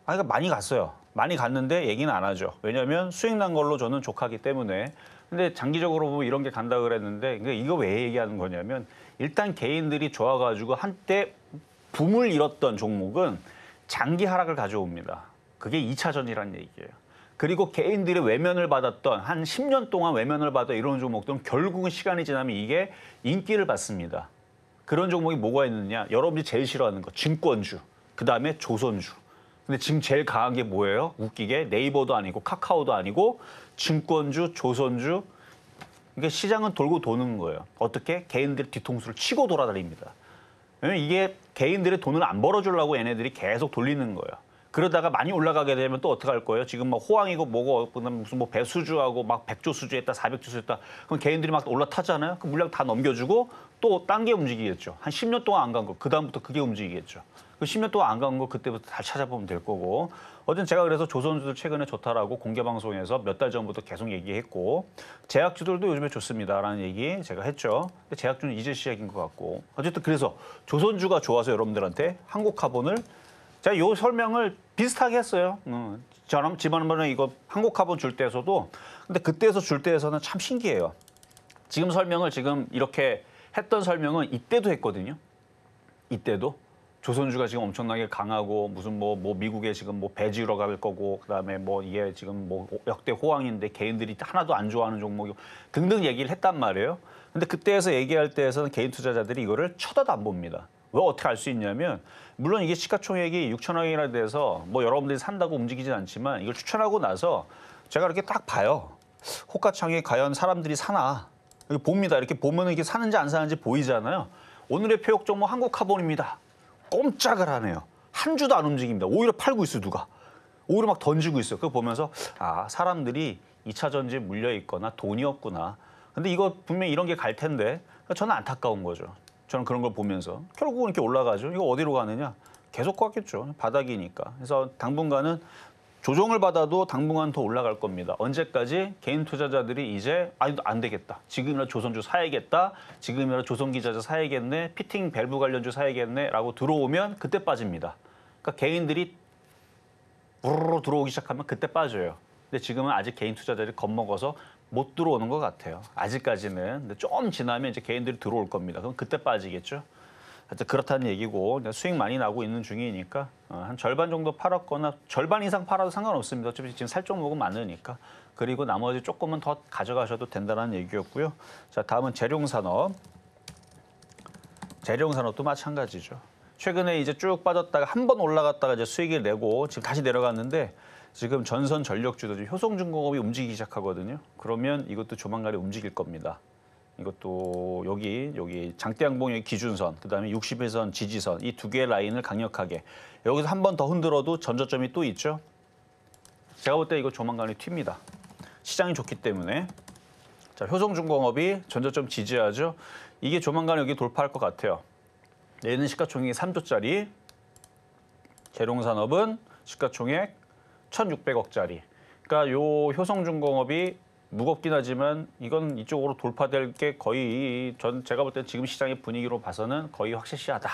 그러니까 많이 갔어요. 많이 갔는데 얘기는 안 하죠. 왜냐하면 수익 난 걸로 저는 족하기 때문에. 근데 장기적으로 보면 이런 게 간다 그랬는데, 이거 왜 얘기하는 거냐면, 일단 개인들이 좋아가지고 한때 붐을 잃었던 종목은 장기 하락을 가져옵니다. 그게 2차전이라는 얘기예요. 그리고 개인들이 외면을 받았던, 한 10년 동안 외면을 받아 이런 종목들은 결국은 시간이 지나면 이게 인기를 받습니다. 그런 종목이 뭐가 있느냐? 여러분이 제일 싫어하는 거, 증권주, 그다음에 조선주. 근데 지금 제일 강한 게 뭐예요? 웃기게 네이버도 아니고 카카오도 아니고 증권주, 조선주. 그러니까 시장은 돌고 도는 거예요. 어떻게? 개인들 뒤통수를 치고 돌아다닙니다. 왜냐면 이게 개인들의 돈을 안 벌어주려고 얘네들이 계속 돌리는 거예요. 그러다가 많이 올라가게 되면 또 어떻게 할 거예요? 지금 막 호황이고 뭐고 무슨 뭐 배수주하고 막 100조 수주했다, 400조 수주했다. 그럼 개인들이 막 올라타잖아요. 그 물량 다 넘겨주고 또 딴 게 움직이겠죠. 한 10년 동안 안 간 거. 그다음부터 그게 움직이겠죠. 그 10년 동안 안 간 거 그때부터 다 찾아보면 될 거고. 어쨌든 제가 그래서 조선주들 최근에 좋다라고 공개 방송에서 몇 달 전부터 계속 얘기했고 제약주들도 요즘에 좋습니다라는 얘기 제가 했죠. 근데 제약주는 이제 시작인 것 같고. 어쨌든 그래서 조선주가 좋아서 여러분들한테 한국카본을 제가 요 설명을 비슷하게 했어요. 저랑 지난번에 이거 한국카본 줄 때에서도 근데 그때에서 줄 때에서는 참 신기해요. 지금 설명을 지금 이렇게 했던 설명은 이때도 했거든요. 이때도 조선주가 지금 엄청나게 강하고 무슨 뭐 미국에 지금 뭐 배지으러 갈 거고 그다음에 뭐 이게 지금 뭐 역대 호황인데 개인들이 하나도 안 좋아하는 종목이 등등 얘기를 했단 말이에요. 근데 그때에서 얘기할 때에서는 개인 투자자들이 이거를 쳐다도 안 봅니다. 왜 어떻게 알 수 있냐면 물론 이게 시가총액이 6천억이나 돼서 뭐 여러분들이 산다고 움직이진 않지만 이걸 추천하고 나서 제가 이렇게 딱 봐요. 호가창에 과연 사람들이 사나 이렇게 봅니다. 이렇게 보면 이게 사는지 안 사는지 보이잖아요. 오늘의 표역 종목 한국카본입니다. 꼼짝을 하네요. 한 주도 안 움직입니다. 오히려 팔고 있어 누가. 오히려 막 던지고 있어요. 그거 보면서 아 사람들이 2차 전지에 물려 있거나 돈이 없구나. 근데 이거 분명히 이런 게 갈 텐데 저는 안타까운 거죠. 저는 그런 걸 보면서 결국은 이렇게 올라가죠. 이거 어디로 가느냐? 계속 가겠죠. 바닥이니까. 그래서 당분간은 조정을 받아도 당분간 더 올라갈 겁니다. 언제까지? 개인 투자자들이 이제 안 되겠다. 지금이라도 조선주 사야겠다. 지금이라도 조선기자재 사야겠네. 피팅 밸브 관련주 사야겠네. 라고 들어오면 그때 빠집니다. 그러니까 개인들이 우르르 들어오기 시작하면 그때 빠져요. 근데 지금은 아직 개인 투자자들이 겁먹어서 못 들어오는 것 같아요. 아직까지는. 근데 좀 지나면 이제 개인들이 들어올 겁니다. 그럼 그때 빠지겠죠. 하여튼 그렇다는 얘기고 수익 많이 나고 있는 중이니까 한 절반 정도 팔았거나 절반 이상 팔아도 상관없습니다. 어차피 지금 살 종목은 많으니까. 그리고 나머지 조금은 더 가져가셔도 된다는 얘기였고요. 자, 다음은 재룡산업. 재룡산업도 마찬가지죠. 최근에 이제 쭉 빠졌다가 한 번 올라갔다가 이제 수익을 내고 지금 다시 내려갔는데 지금 전선 전력주들 효성중공업이 움직이기 시작하거든요. 그러면 이것도 조만간에 움직일 겁니다. 이것도 여기 장대양봉의 기준선, 그다음에 60일선 지지선 이 두 개의 라인을 강력하게 여기서 한 번 더 흔들어도 전저점이 또 있죠. 제가 볼 때 이거 조만간에 튑니다. 시장이 좋기 때문에. 자, 효성중공업이 전저점 지지하죠. 이게 조만간에 여기 돌파할 것 같아요. 얘는 시가총액이 3조짜리, 재룡산업은 시가총액 1,600억짜리. 그러니까 요 효성중공업이 무겁긴 하지만 이건 이쪽으로 돌파될 게 거의 제가 볼 때 지금 시장의 분위기로 봐서는 거의 확실시하다.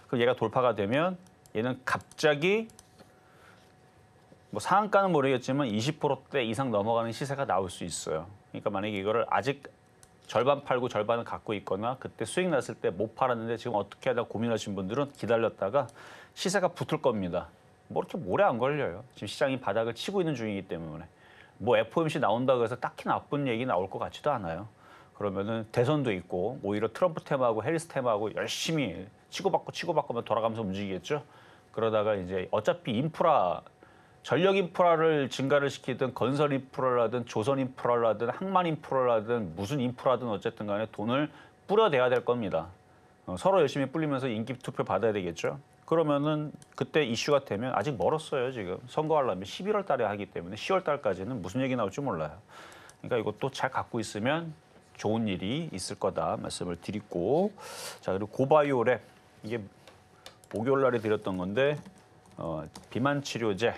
그럼 얘가 돌파가 되면 얘는 갑자기 뭐 상한가는 모르겠지만 20%대 이상 넘어가는 시세가 나올 수 있어요. 그러니까 만약에 이거를 아직 절반 팔고 절반을 갖고 있거나 그때 수익 났을 때 못 팔았는데 지금 어떻게 하다 고민하신 분들은 기다렸다가 시세가 붙을 겁니다. 뭐 이렇게 오래 안 걸려요. 지금 시장이 바닥을 치고 있는 중이기 때문에. 뭐 FOMC 나온다고 해서 딱히 나쁜 얘기 나올 것 같지도 않아요. 그러면은 대선도 있고 오히려 트럼프 테마하고 해리스 테마하고 열심히 치고받고만 돌아가면서 움직이겠죠. 그러다가 이제 어차피 전력 인프라를 증가를 시키든 건설 인프라라든 조선 인프라라든 항만 인프라라든 무슨 인프라든 어쨌든 간에 돈을 뿌려대야 될 겁니다. 서로 열심히 뿌리면서 인기 투표 받아야 되겠죠. 그러면은 그때 이슈가 되면 아직 멀었어요. 지금 선거하려면 11월 달에 하기 때문에 10월 달까지는 무슨 얘기 나올지 몰라요. 그러니까 이것도 잘 갖고 있으면 좋은 일이 있을 거다 말씀을 드리고, 자 그리고 고바이오랩 이게 목요일 날에 드렸던 건데 비만 치료제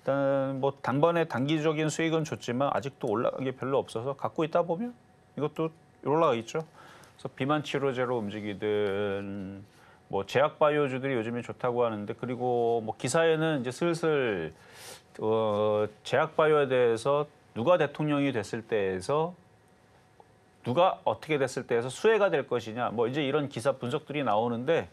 일단 뭐 단번에 단기적인 수익은 좋지만 아직도 올라간 게 별로 없어서 갖고 있다 보면 이것도 올라가 있죠. 그래서 비만 치료제로 움직이든 뭐 제약 바이오주들이 요즘에 좋다고 하는데 그리고 뭐 기사에는 이제 슬슬 제약 바이오에 대해서 누가 대통령이 됐을 때에서 누가 어떻게 됐을 때에서 수혜가 될 것이냐 뭐 이제 이런 기사 분석들이 나오는데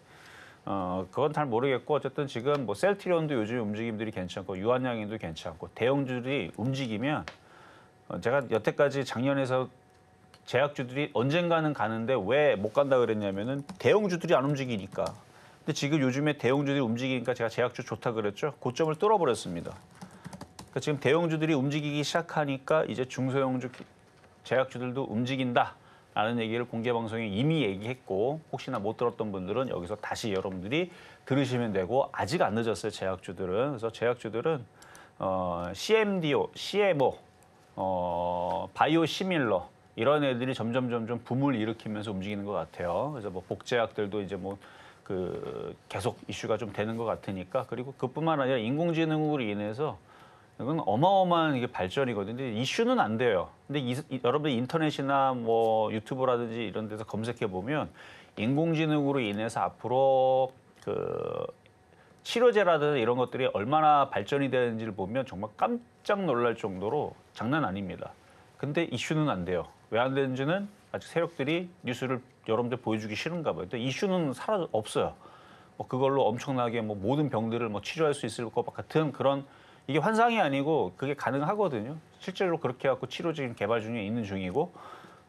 그건 잘 모르겠고 어쨌든 지금 뭐 셀트리온도 요즘 움직임들이 괜찮고 유한양행도 괜찮고 대형주들이 움직이면 제가 여태까지 작년에서 제약주들이 언젠가는 가는데 왜 못 간다 그랬냐면은 대형주들이 안 움직이니까. 근데 지금 요즘에 대형주들이 움직이니까 제가 제약주 좋다 그랬죠. 고점을 뚫어버렸습니다. 그러니까 지금 대형주들이 움직이기 시작하니까 이제 중소형주 제약주들도 움직인다라는 얘기를 공개 방송에 이미 얘기했고 혹시나 못 들었던 분들은 여기서 다시 여러분들이 들으시면 되고 아직 안 늦었어요. 제약주들은. 그래서 제약주들은 CMDO, CMO, 바이오시밀러 이런 애들이 점점 붐을 일으키면서 움직이는 것 같아요. 그래서 뭐 복제약들도 이제 뭐 계속 이슈가 좀 되는 것 같으니까. 그리고 그뿐만 아니라 인공지능으로 인해서 이건 어마어마한 이게 발전이거든요. 이슈는 안 돼요. 근데 여러분 인터넷이나 뭐 유튜브라든지 이런 데서 검색해 보면 인공지능으로 인해서 앞으로 치료제라든지 이런 것들이 얼마나 발전이 되는지를 보면 정말 깜짝 놀랄 정도로 장난 아닙니다. 근데 이슈는 안 돼요. 왜 안 되는지는 아직 세력들이 뉴스를 여러분들 보여주기 싫은가 봐요. 근데 이슈는 없어요. 뭐 그걸로 엄청나게 뭐 모든 병들을 뭐 치료할 수 있을 것 같은 그런 이게 환상이 아니고 그게 가능하거든요. 실제로 그렇게 해갖고 치료 지금 개발 중에 있는 중이고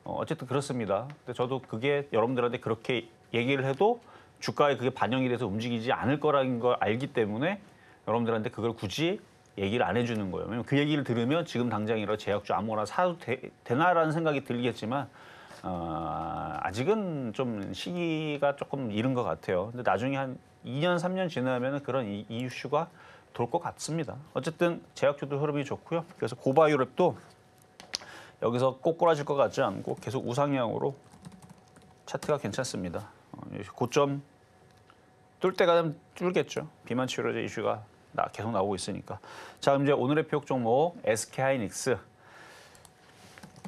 어쨌든 그렇습니다. 근데 저도 그게 여러분들한테 그렇게 얘기를 해도 주가에 그게 반영이 돼서 움직이지 않을 거라는 걸 알기 때문에 여러분들한테 그걸 굳이 얘기를 안 해주는 거예요. 왜냐면 그 얘기를 들으면 지금 당장이라도 제약주 아무거나 사도 되나라는 생각이 들겠지만 아직은 좀 시기가 조금 이른 것 같아요. 근데 나중에 한 2년, 3년 지나면 그런 이슈가 돌 것 같습니다. 어쨌든 제약주도 흐름이 좋고요. 그래서 고바이오랩도 여기서 꼬꾸라질 것 같지 않고 계속 우상향으로 차트가 괜찮습니다. 고점 뚫을 때가 되면 뚫겠죠. 비만 치료제 이슈가 계속 나오고 있으니까. 자, 이제 오늘의 표적 종목 SK하이닉스.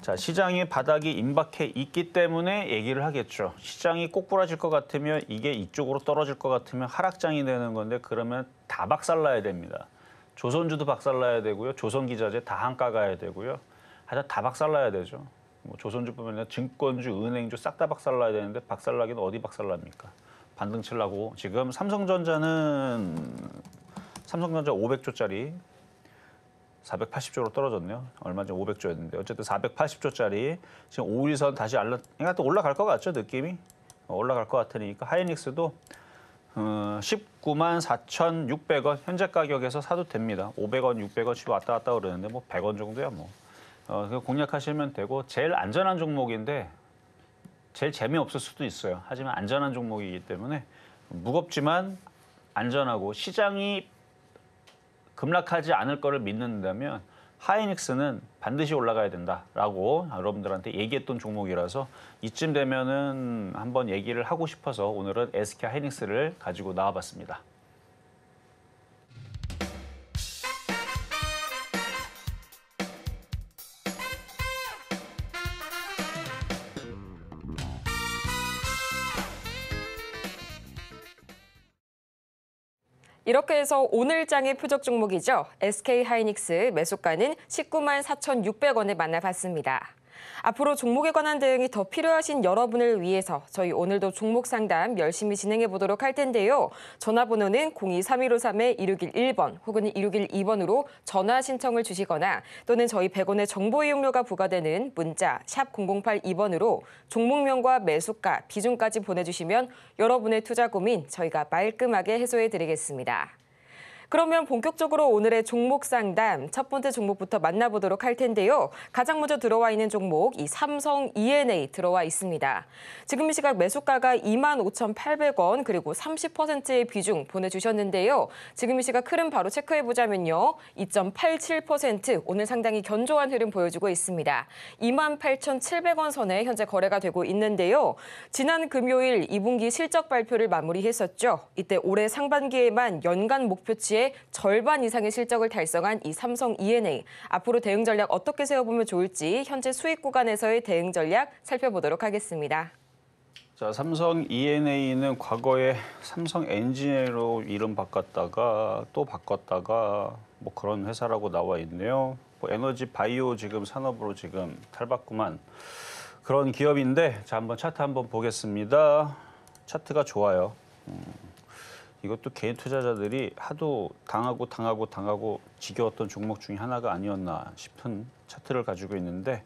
자, 시장이 바닥이 임박해 있기 때문에 얘기를 하겠죠. 시장이 꼬꾸라질 것 같으면 이게 이쪽으로 떨어질 것 같으면 하락장이 되는 건데 그러면 다 박살나야 됩니다. 조선주도 박살나야 되고요. 조선기자재 다 한가 가야 되고요. 하여튼 다 박살나야 되죠. 뭐 조선주뿐만 아니라 증권주, 은행주 싹 다 박살나야 되는데 박살나기는 어디 박살납니까? 반등 치려고 지금 삼성전자 500조짜리 480조로 떨어졌네요. 얼마 전 500조였는데 어쨌든 480조짜리 지금 5일선 다시 그러니까 또 올라갈 것 같죠, 느낌이? 올라갈 것 같으니까 하이닉스도 19만 4,600원 현재 가격에서 사도 됩니다. 500원, 600원씩 왔다 갔다 그러는데 뭐 100원 정도야 뭐. 공략하시면 되고 제일 안전한 종목인데 제일 재미없을 수도 있어요. 하지만 안전한 종목이기 때문에 무겁지만 안전하고 시장이 급락하지 않을 거를 믿는다면 하이닉스는 반드시 올라가야 된다라고 여러분들한테 얘기했던 종목이라서 이쯤 되면은 한번 얘기를 하고 싶어서 오늘은 SK 하이닉스를 가지고 나와봤습니다. 이렇게 해서 오늘 장의 표적 종목이죠. SK하이닉스 매수가는 19만 4,600원을 만나봤습니다. 앞으로 종목에 관한 대응이 더 필요하신 여러분을 위해서 저희 오늘도 종목 상담 열심히 진행해 보도록 할 텐데요. 전화번호는 02-3153-1611번 혹은 1612번으로 전화 신청을 주시거나 또는 저희 100원의 정보 이용료가 부과되는 문자 샵 0082번으로 종목명과 매수가, 비중까지 보내주시면 여러분의 투자 고민 저희가 말끔하게 해소해 드리겠습니다. 그러면 본격적으로 오늘의 종목 상담 첫 번째 종목부터 만나보도록 할 텐데요. 가장 먼저 들어와 있는 종목 이 삼성 E&A 들어와 있습니다. 지금 이 시각 매수가가 25,800원 그리고 30%의 비중 보내주셨는데요. 지금 이 시각 흐름 바로 체크해보자면요. 2.87% 오늘 상당히 견조한 흐름 보여주고 있습니다. 28,700원 선에 현재 거래가 되고 있는데요. 지난 금요일 2분기 실적 발표를 마무리했었죠. 이때 올해 상반기에만 연간 목표치에 절반 이상의 실적을 달성한 이 삼성 E&A. 앞으로 대응 전략 어떻게 세워보면 좋을지 현재 수익 구간에서의 대응 전략 살펴보도록 하겠습니다. 자, 삼성 E&A는 과거에 삼성 엔지니어로 이름 바꿨다가 또 바꿨다가 뭐 그런 회사라고 나와 있네요. 뭐 에너지 바이오 지금 산업으로 지금 탈바꿈한 그런 기업인데 자, 한번 차트 한번 보겠습니다. 차트가 좋아요. 이것도 개인 투자자들이 하도 당하고 지겨웠던 종목 중에 하나가 아니었나 싶은 차트를 가지고 있는데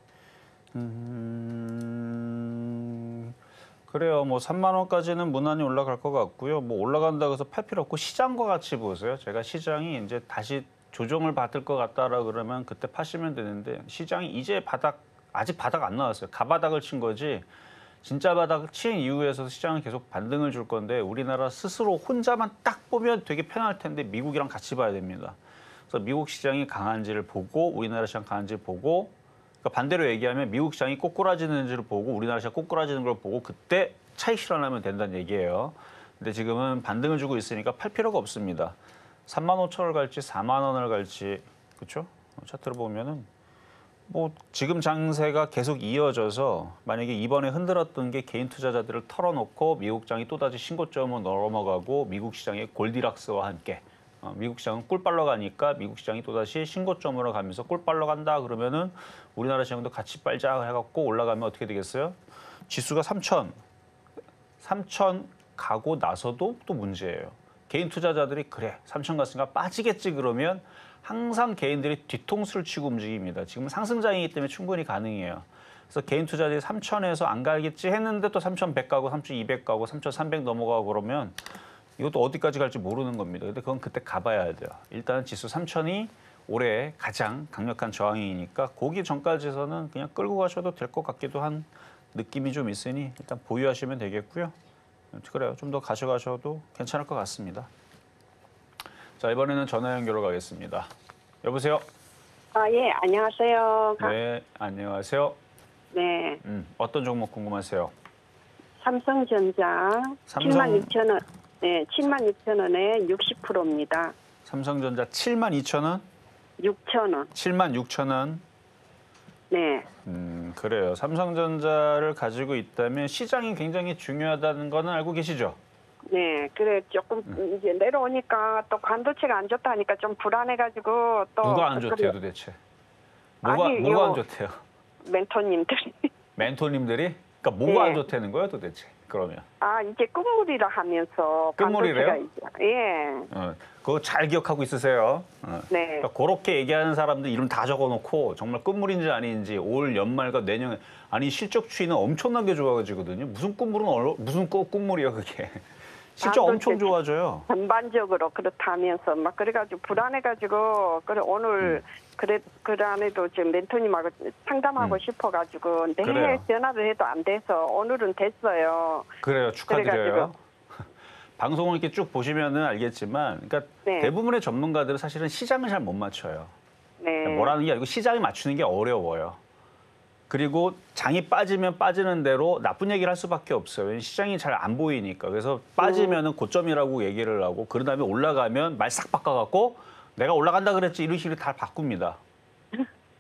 그래요. 뭐 3만 원까지는 무난히 올라갈 것 같고요. 뭐 올라간다고 해서 팔 필요 없고 시장과 같이 보세요. 제가 시장이 이제 다시 조정을 받을 것 같다라 그러면 그때 파시면 되는데 시장이 이제 아직 바닥 안 나왔어요. 가바닥을 친 거지. 진짜 바닥을 친 이후에서 시장은 계속 반등을 줄 건데 우리나라 스스로 혼자만 딱 보면 되게 편할 텐데 미국이랑 같이 봐야 됩니다. 그래서 미국 시장이 강한지를 보고 우리나라 시장 강한지를 보고 그러니까 반대로 얘기하면 미국 시장이 꼬꾸라지는지를 보고 우리나라 시장 꼬꾸라지는 걸 보고 그때 차익 실현하면 된다는 얘기예요. 근데 지금은 반등을 주고 있으니까 팔 필요가 없습니다. 35,000원을 갈지 4만 원을 갈지 그렇죠? 차트를 보면은 뭐 지금 장세가 계속 이어져서 만약에 이번에 흔들었던 게 개인 투자자들을 털어놓고 미국장이 또다시 신고점을 넘어가고 미국 시장의 골디락스와 함께 미국 시장은 꿀빨러 가니까 미국 시장이 또다시 신고점으로 가면서 꿀빨러 간다 그러면은 우리나라 시장도 같이 빨자 해갖고 올라가면 어떻게 되겠어요? 지수가 3,000 가고 나서도 또 문제예요. 개인 투자자들이 그래 3,000 갔으니까 빠지겠지 그러면 항상 개인들이 뒤통수를 치고 움직입니다. 지금 상승장이기 때문에 충분히 가능해요. 그래서 개인 투자자들이 3,000에서 안 가겠지 했는데 또 3,100 가고 3,200 가고 3,300 넘어가고 그러면 이것도 어디까지 갈지 모르는 겁니다. 근데 그건 그때 가봐야 돼요. 일단 지수 3,000이 올해 가장 강력한 저항이니까 거기 전까지서는 그냥 끌고 가셔도 될 것 같기도 한 느낌이 좀 있으니 일단 보유하시면 되겠고요. 그래요. 좀 더 가져가셔도 괜찮을 것 같습니다. 자, 이번에는 전화 연결로 가겠습니다. 여보세요? 예, 안녕하세요. 네, 안녕하세요. 네, 어떤 종목 궁금하세요? 삼성전자 삼성- 76,000원, 네, 76,000원에 60%입니다. 삼성전자 72,000원? 6,000원. 76,000원? 네, 그래요. 삼성전자를 가지고 있다면 시장이 굉장히 중요하다는 거는 알고 계시죠? 네, 그래 조금 이제 내려오니까 또 반도체가 안 좋다니까 좀 불안해가지고 또 누가 안 좋대요, 그래, 도대체? 뭐가 아니, 뭐가 요- 안 좋대요? 멘토님들이 멘토님들이? 그러니까 뭐가 네. 안 좋다는 거예요, 도대체? 그러면? 이제 끝물이라 하면서 끝물이래요? 반도체가 예, 그거 잘 기억하고 있으세요. 네, 그러니까 그렇게 얘기하는 사람들 이름 다 적어놓고 정말 끝물인지 아닌지 올 연말과 내년 아니 실적 추이는 엄청나게 좋아지거든요. 무슨 끝물은 무슨 끝물이야 그게. 실적 엄청 반도체 좋아져요. 전반적으로 그렇다면서 막 그래가지고 불안해가지고 그래 오늘 그래도 지금 멘토님하고 상담하고 싶어가지고 내일 그래요. 전화를 해도 안 돼서 오늘은 됐어요. 그래요. 축하드려요. 그래가지고. 방송을 이렇게 쭉 보시면은 알겠지만, 그러니까 네. 대부분의 전문가들은 사실은 시장을 잘 못 맞춰요. 네. 뭐라는 게 아니고 시장이 맞추는 게 어려워요. 그리고 장이 빠지면 빠지는 대로 나쁜 얘기를 할 수밖에 없어요. 왜냐면 시장이 잘 안 보이니까. 그래서 빠지면은 고점이라고 얘기를 하고 그런 다음에 올라가면 말 싹 바꿔갖고 내가 올라간다 그랬지 이런 식으로 다 바꿉니다.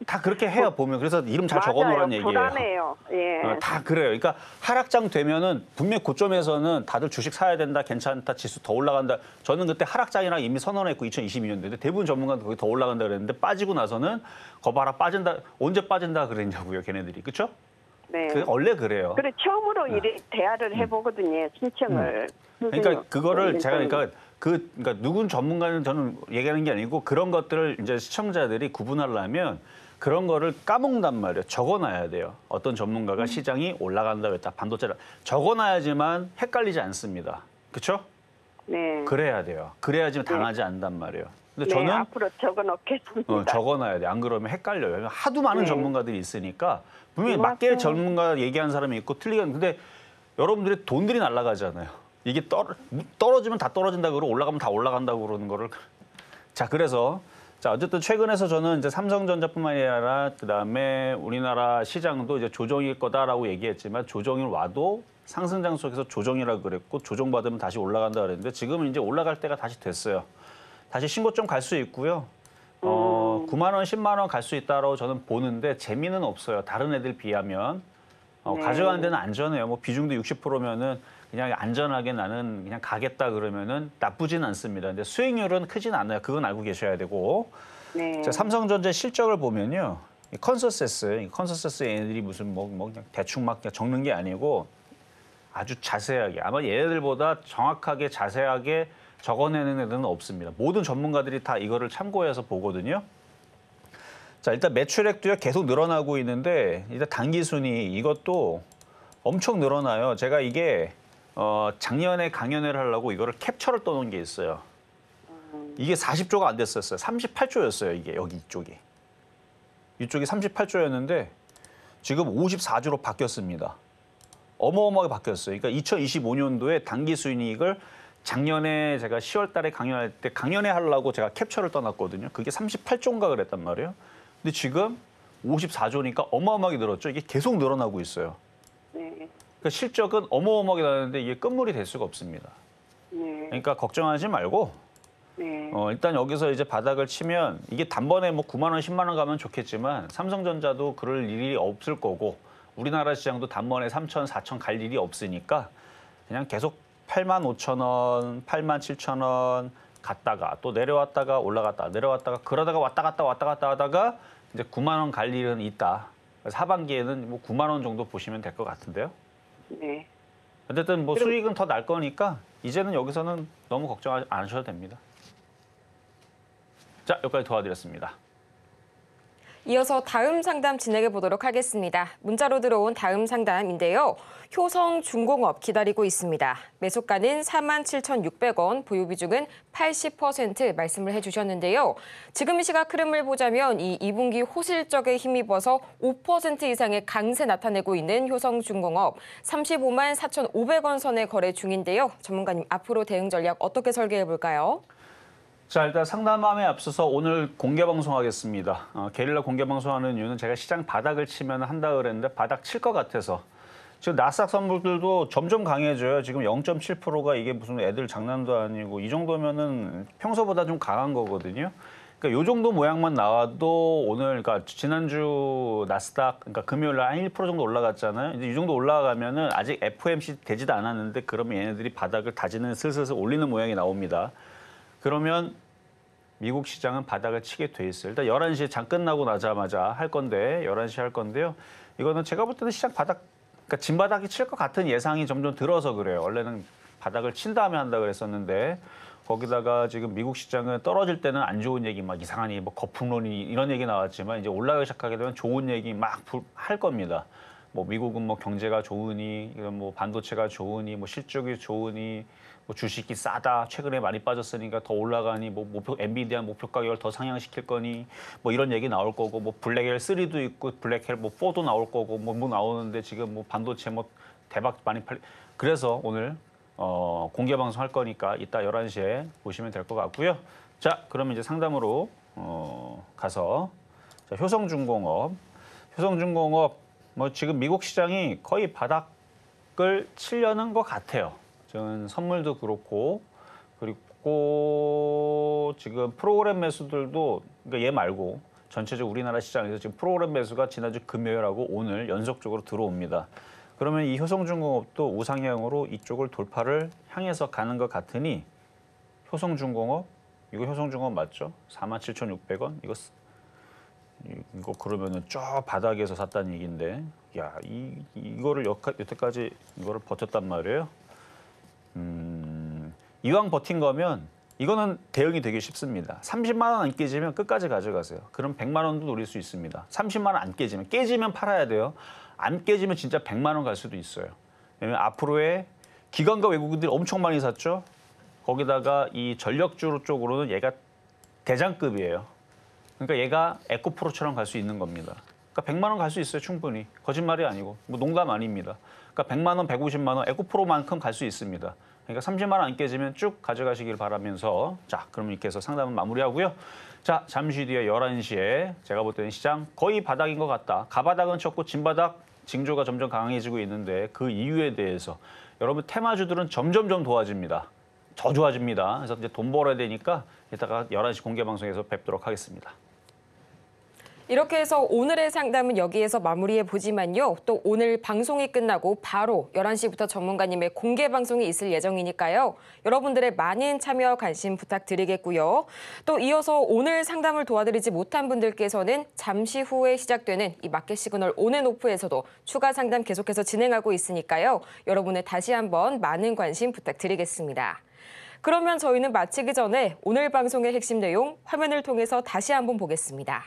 다 그렇게 해요 보면. 그래서 이름 잘 적어놓으라는 얘기예요. 불안해요. 예. 다 그래요. 그러니까 하락장 되면은 분명히 고점에서는 다들 주식 사야 된다, 괜찮다, 지수 더 올라간다. 저는 그때 하락장이랑 이미 선언했고 2022년도인데 대부분 전문가들 거기 더 올라간다 그랬는데 빠지고 나서는 거봐라 빠진다. 언제 빠진다 그랬냐고요, 걔네들이. 그렇죠? 네. 원래 그래요. 그래 처음으로 이래 대화를 해보거든요. 신청을. 그러니까 그거를 네, 제가 그러니까 누군 전문가는 저는 얘기하는 게 아니고 그런 것들을 이제 시청자들이 구분하려면 그런 거를 까먹는단 말이에요. 적어놔야 돼요. 어떤 전문가가 시장이 올라간다 그랬다. 반도체를 적어놔야지만 헷갈리지 않습니다. 그렇죠? 네. 그래야 돼요. 그래야지 당하지 않는단 말이에요. 근데 네, 저는 앞으로 적어놓겠습니다. 적어놔야 돼. 안 그러면 헷갈려요. 왜냐면 하도 많은 네. 전문가들이 있으니까 분명히 네, 맞게 맞아요. 전문가 얘기하는 사람이 있고 틀리건 근데 여러분들의 돈들이 날아가잖아요. 이게 떨어지면 다 떨어진다 그러고 올라가면 다 올라간다고 그러는 거를 자 그래서 자 어쨌든 최근에서 저는 이제 삼성전자뿐만 아니라 그다음에 우리나라 시장도 이제 조정일 거다라고 얘기했지만 조정이 와도 상승장 속에서 조정이라고 그랬고 조정받으면 다시 올라간다 그랬는데 지금은 이제 올라갈 때가 다시 됐어요. 다시 신고점 갈 수 있고요. 9만 원, 10만 원 갈 수 있다라고 저는 보는데 재미는 없어요. 다른 애들 비하면 네. 가져가는 데는 안전해요. 뭐 비중도 60%면은 그냥 안전하게 나는 그냥 가겠다 그러면은 나쁘진 않습니다. 근데 수익률은 크진 않아요. 그건 알고 계셔야 되고. 네. 자, 삼성전자 실적을 보면요. 이 컨센서스 얘네들이 무슨 뭐 그냥 대충 막 적는 게 아니고 아주 자세하게 아마 얘네들보다 정확하게 자세하게 적어내는 애들은 없습니다. 모든 전문가들이 다 이거를 참고해서 보거든요. 자, 일단 매출액도요 계속 늘어나고 있는데 일단 단기순이 이것도 엄청 늘어나요. 제가 이게 작년에 강연회를 하려고 이거를 캡처를 떠놓은 게 있어요. 이게 40조가 안 됐었어요. 38조였어요. 이게 여기 이쪽이. 이쪽이 38조였는데 지금 54조로 바뀌었습니다. 어마어마하게 바뀌었어요. 그러니까 2025년도에 단기 수익을 작년에 제가 10월 달에 강연할 때 강연회 하려고 제가 캡처를 떠났거든요. 그게 38조인가 그랬단 말이에요. 근데 지금 54조니까 어마어마하게 늘었죠. 이게 계속 늘어나고 있어요. 네. 그러니까 실적은 어마어마하게 나는데 이게 끝물이 될 수가 없습니다. 그러니까 걱정하지 말고 네. 일단 여기서 이제 바닥을 치면 이게 단번에 뭐 9만 원, 10만 원 가면 좋겠지만 삼성전자도 그럴 일이 없을 거고 우리나라 시장도 단번에 3천, 4천 갈 일이 없으니까 그냥 계속 8만 5천 원, 8만 7천 원 갔다가 또 내려왔다가 올라갔다 내려왔다가 그러다가 왔다 갔다 하다가 이제 9만 원 갈 일은 있다. 그래서 하반기에는 뭐 9만 원 정도 보시면 될 것 같은데요. 네. 어쨌든 뭐 수익은 더 날 거니까 이제는 여기서는 너무 걱정 안 하셔도 됩니다. 자, 여기까지 도와드렸습니다. 이어서 다음 상담 진행해 보도록 하겠습니다. 문자로 들어온 다음 상담인데요. 효성중공업 기다리고 있습니다. 매수가는 47,600원, 보유 비중은 80% 말씀을 해주셨는데요. 지금 이 시각 흐름을 보자면 이 2분기 호실적에 힘입어서 5% 이상의 강세 나타내고 있는 효성중공업 35만 4,500원 선에 거래 중인데요. 전문가님, 앞으로 대응 전략 어떻게 설계해 볼까요? 자, 일단 상담함에 앞서서 오늘 공개 방송하겠습니다. 게릴라 공개 방송하는 이유는 제가 시장 바닥을 치면 한다 그랬는데 바닥 칠 것 같아서 지금 나스닥 선물들도 점점 강해져요. 지금 0.7%가 이게 무슨 애들 장난도 아니고 이 정도면은 평소보다 좀 강한 거거든요. 그러니까 요 정도 모양만 나와도 오늘 그러니까 지난주 나스닥 그러니까 금요일 날 한 1% 정도 올라갔잖아요. 이제 이 정도 올라가면은 아직 FOMC 되지도 않았는데 그러면 얘네들이 바닥을 다지는 슬슬 올리는 모양이 나옵니다. 그러면 미국 시장은 바닥을 치게 돼 있어요. 일단 11시에 장 끝나고 나자마자 할 건데 11시 할 건데요. 이거는 제가 볼 때는 시장 바닥 그러니까 진바닥이 칠 것 같은 예상이 점점 들어서 그래요. 원래는 바닥을 친 다음에 한다 그랬었는데 거기다가 지금 미국 시장은 떨어질 때는 안 좋은 얘기 막 이상하니 뭐 거품론이 이런 얘기 나왔지만 이제 올라가기 시작하게 되면 좋은 얘기 막 할 겁니다. 뭐 미국은 뭐 경제가 좋으니 뭐 반도체가 좋으니 뭐 실적이 좋으니 뭐 주식이 싸다 최근에 많이 빠졌으니까 더 올라가니 뭐 목표 엔비디아 목표 가격을 더 상향시킬 거니 뭐 이런 얘기 나올 거고 뭐 블랙헬 3도 있고 블랙헬 뭐 4도 나올 거고 뭐 나오는데 지금 뭐 반도체 뭐 대박 많이 팔리 그래서 오늘 공개 방송 할 거니까 이따 11시에 보시면 될 것 같고요. 자, 그러면 이제 상담으로 가서 자, 효성중공업 뭐 지금 미국 시장이 거의 바닥을 치려는 것 같아요. 저는 선물도 그렇고 그리고 지금 프로그램 매수들도 그러니까 얘 말고 전체적으로 우리나라 시장에서 지금 프로그램 매수가 지난주 금요일하고 오늘 연속적으로 들어옵니다. 그러면 이 효성중공업도 우상향으로 이쪽을 돌파를 향해서 가는 것 같으니 효성중공업 이거 효성중공업 맞죠? 47,600원 이거 그러면은 저 바닥에서 샀다는 얘기인데 야 이거를 여태까지 이거를 버텼단 말이에요. 이왕 버틴 거면 이거는 대응이 되게 쉽습니다. 30만 원 안 깨지면 끝까지 가져가세요. 그럼 100만 원도 노릴 수 있습니다. 30만 원 안 깨지면 팔아야 돼요. 안 깨지면 진짜 100만 원 갈 수도 있어요. 왜냐면 앞으로의 기관과 외국인들이 엄청 많이 샀죠. 거기다가 이 전력주 쪽으로는 얘가 대장급이에요. 그러니까 얘가 에코프로처럼 갈 수 있는 겁니다. 그러니까 100만 원 갈 수 있어요, 충분히. 거짓말이 아니고. 뭐 농담 아닙니다. 그러니까 100만 원, 150만 원 에코프로만큼 갈 수 있습니다. 그러니까 30만 원 안 깨지면 쭉 가져가시길 바라면서 자, 그럼 이렇게 해서 상담은 마무리하고요. 자, 잠시 뒤에 11시에 제가 볼 때는 시장 거의 바닥인 것 같다. 가바닥은 쳤고 진바닥, 징조가 점점 강해지고 있는데 그 이유에 대해서 여러분 테마주들은 점점점 도와집니다. 더 좋아집니다. 그래서 이제 돈 벌어야 되니까 이따가 11시 공개 방송에서 뵙도록 하겠습니다. 이렇게 해서 오늘의 상담은 여기에서 마무리해 보지만요. 또 오늘 방송이 끝나고 바로 11시부터 전문가님의 공개 방송이 있을 예정이니까요. 여러분들의 많은 참여 관심 부탁드리겠고요. 또 이어서 오늘 상담을 도와드리지 못한 분들께서는 잠시 후에 시작되는 이 마켓 시그널 온앤오프에서도 추가 상담 계속해서 진행하고 있으니까요. 여러분의 다시 한번 많은 관심 부탁드리겠습니다. 그러면 저희는 마치기 전에 오늘 방송의 핵심 내용 화면을 통해서 다시 한번 보겠습니다.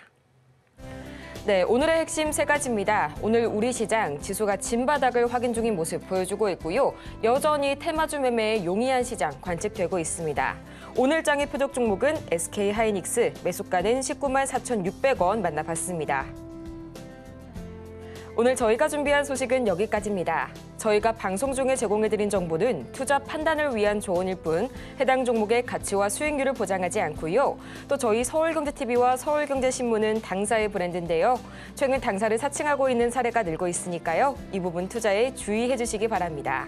네, 오늘의 핵심 세 가지입니다. 오늘 우리 시장 지수가 진바닥을 확인 중인 모습 보여주고 있고요. 여전히 테마주 매매의 용이한 시장 관측되고 있습니다. 오늘 장의 표적 종목은 SK하이닉스, 매수가는 19만 4,600원 만나봤습니다. 오늘 저희가 준비한 소식은 여기까지입니다. 저희가 방송 중에 제공해드린 정보는 투자 판단을 위한 조언일 뿐 해당 종목의 가치와 수익률을 보장하지 않고요. 또 저희 서울경제TV와 서울경제신문은 당사의 브랜드인데요. 최근 당사를 사칭하고 있는 사례가 늘고 있으니까요. 이 부분 투자에 주의해 주시기 바랍니다.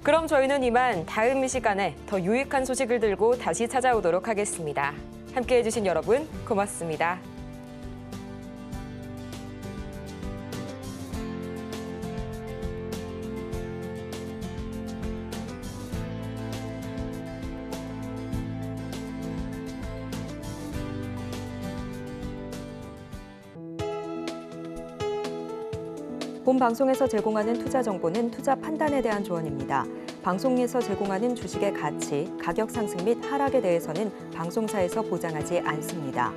그럼 저희는 이만 다음 시간에 더 유익한 소식을 들고 다시 찾아오도록 하겠습니다. 함께해 주신 여러분 고맙습니다. 본 방송에서 제공하는 투자 정보는 투자 판단에 대한 조언입니다. 방송에서 제공하는 주식의 가치, 가격 상승 및 하락에 대해서는 방송사에서 보장하지 않습니다.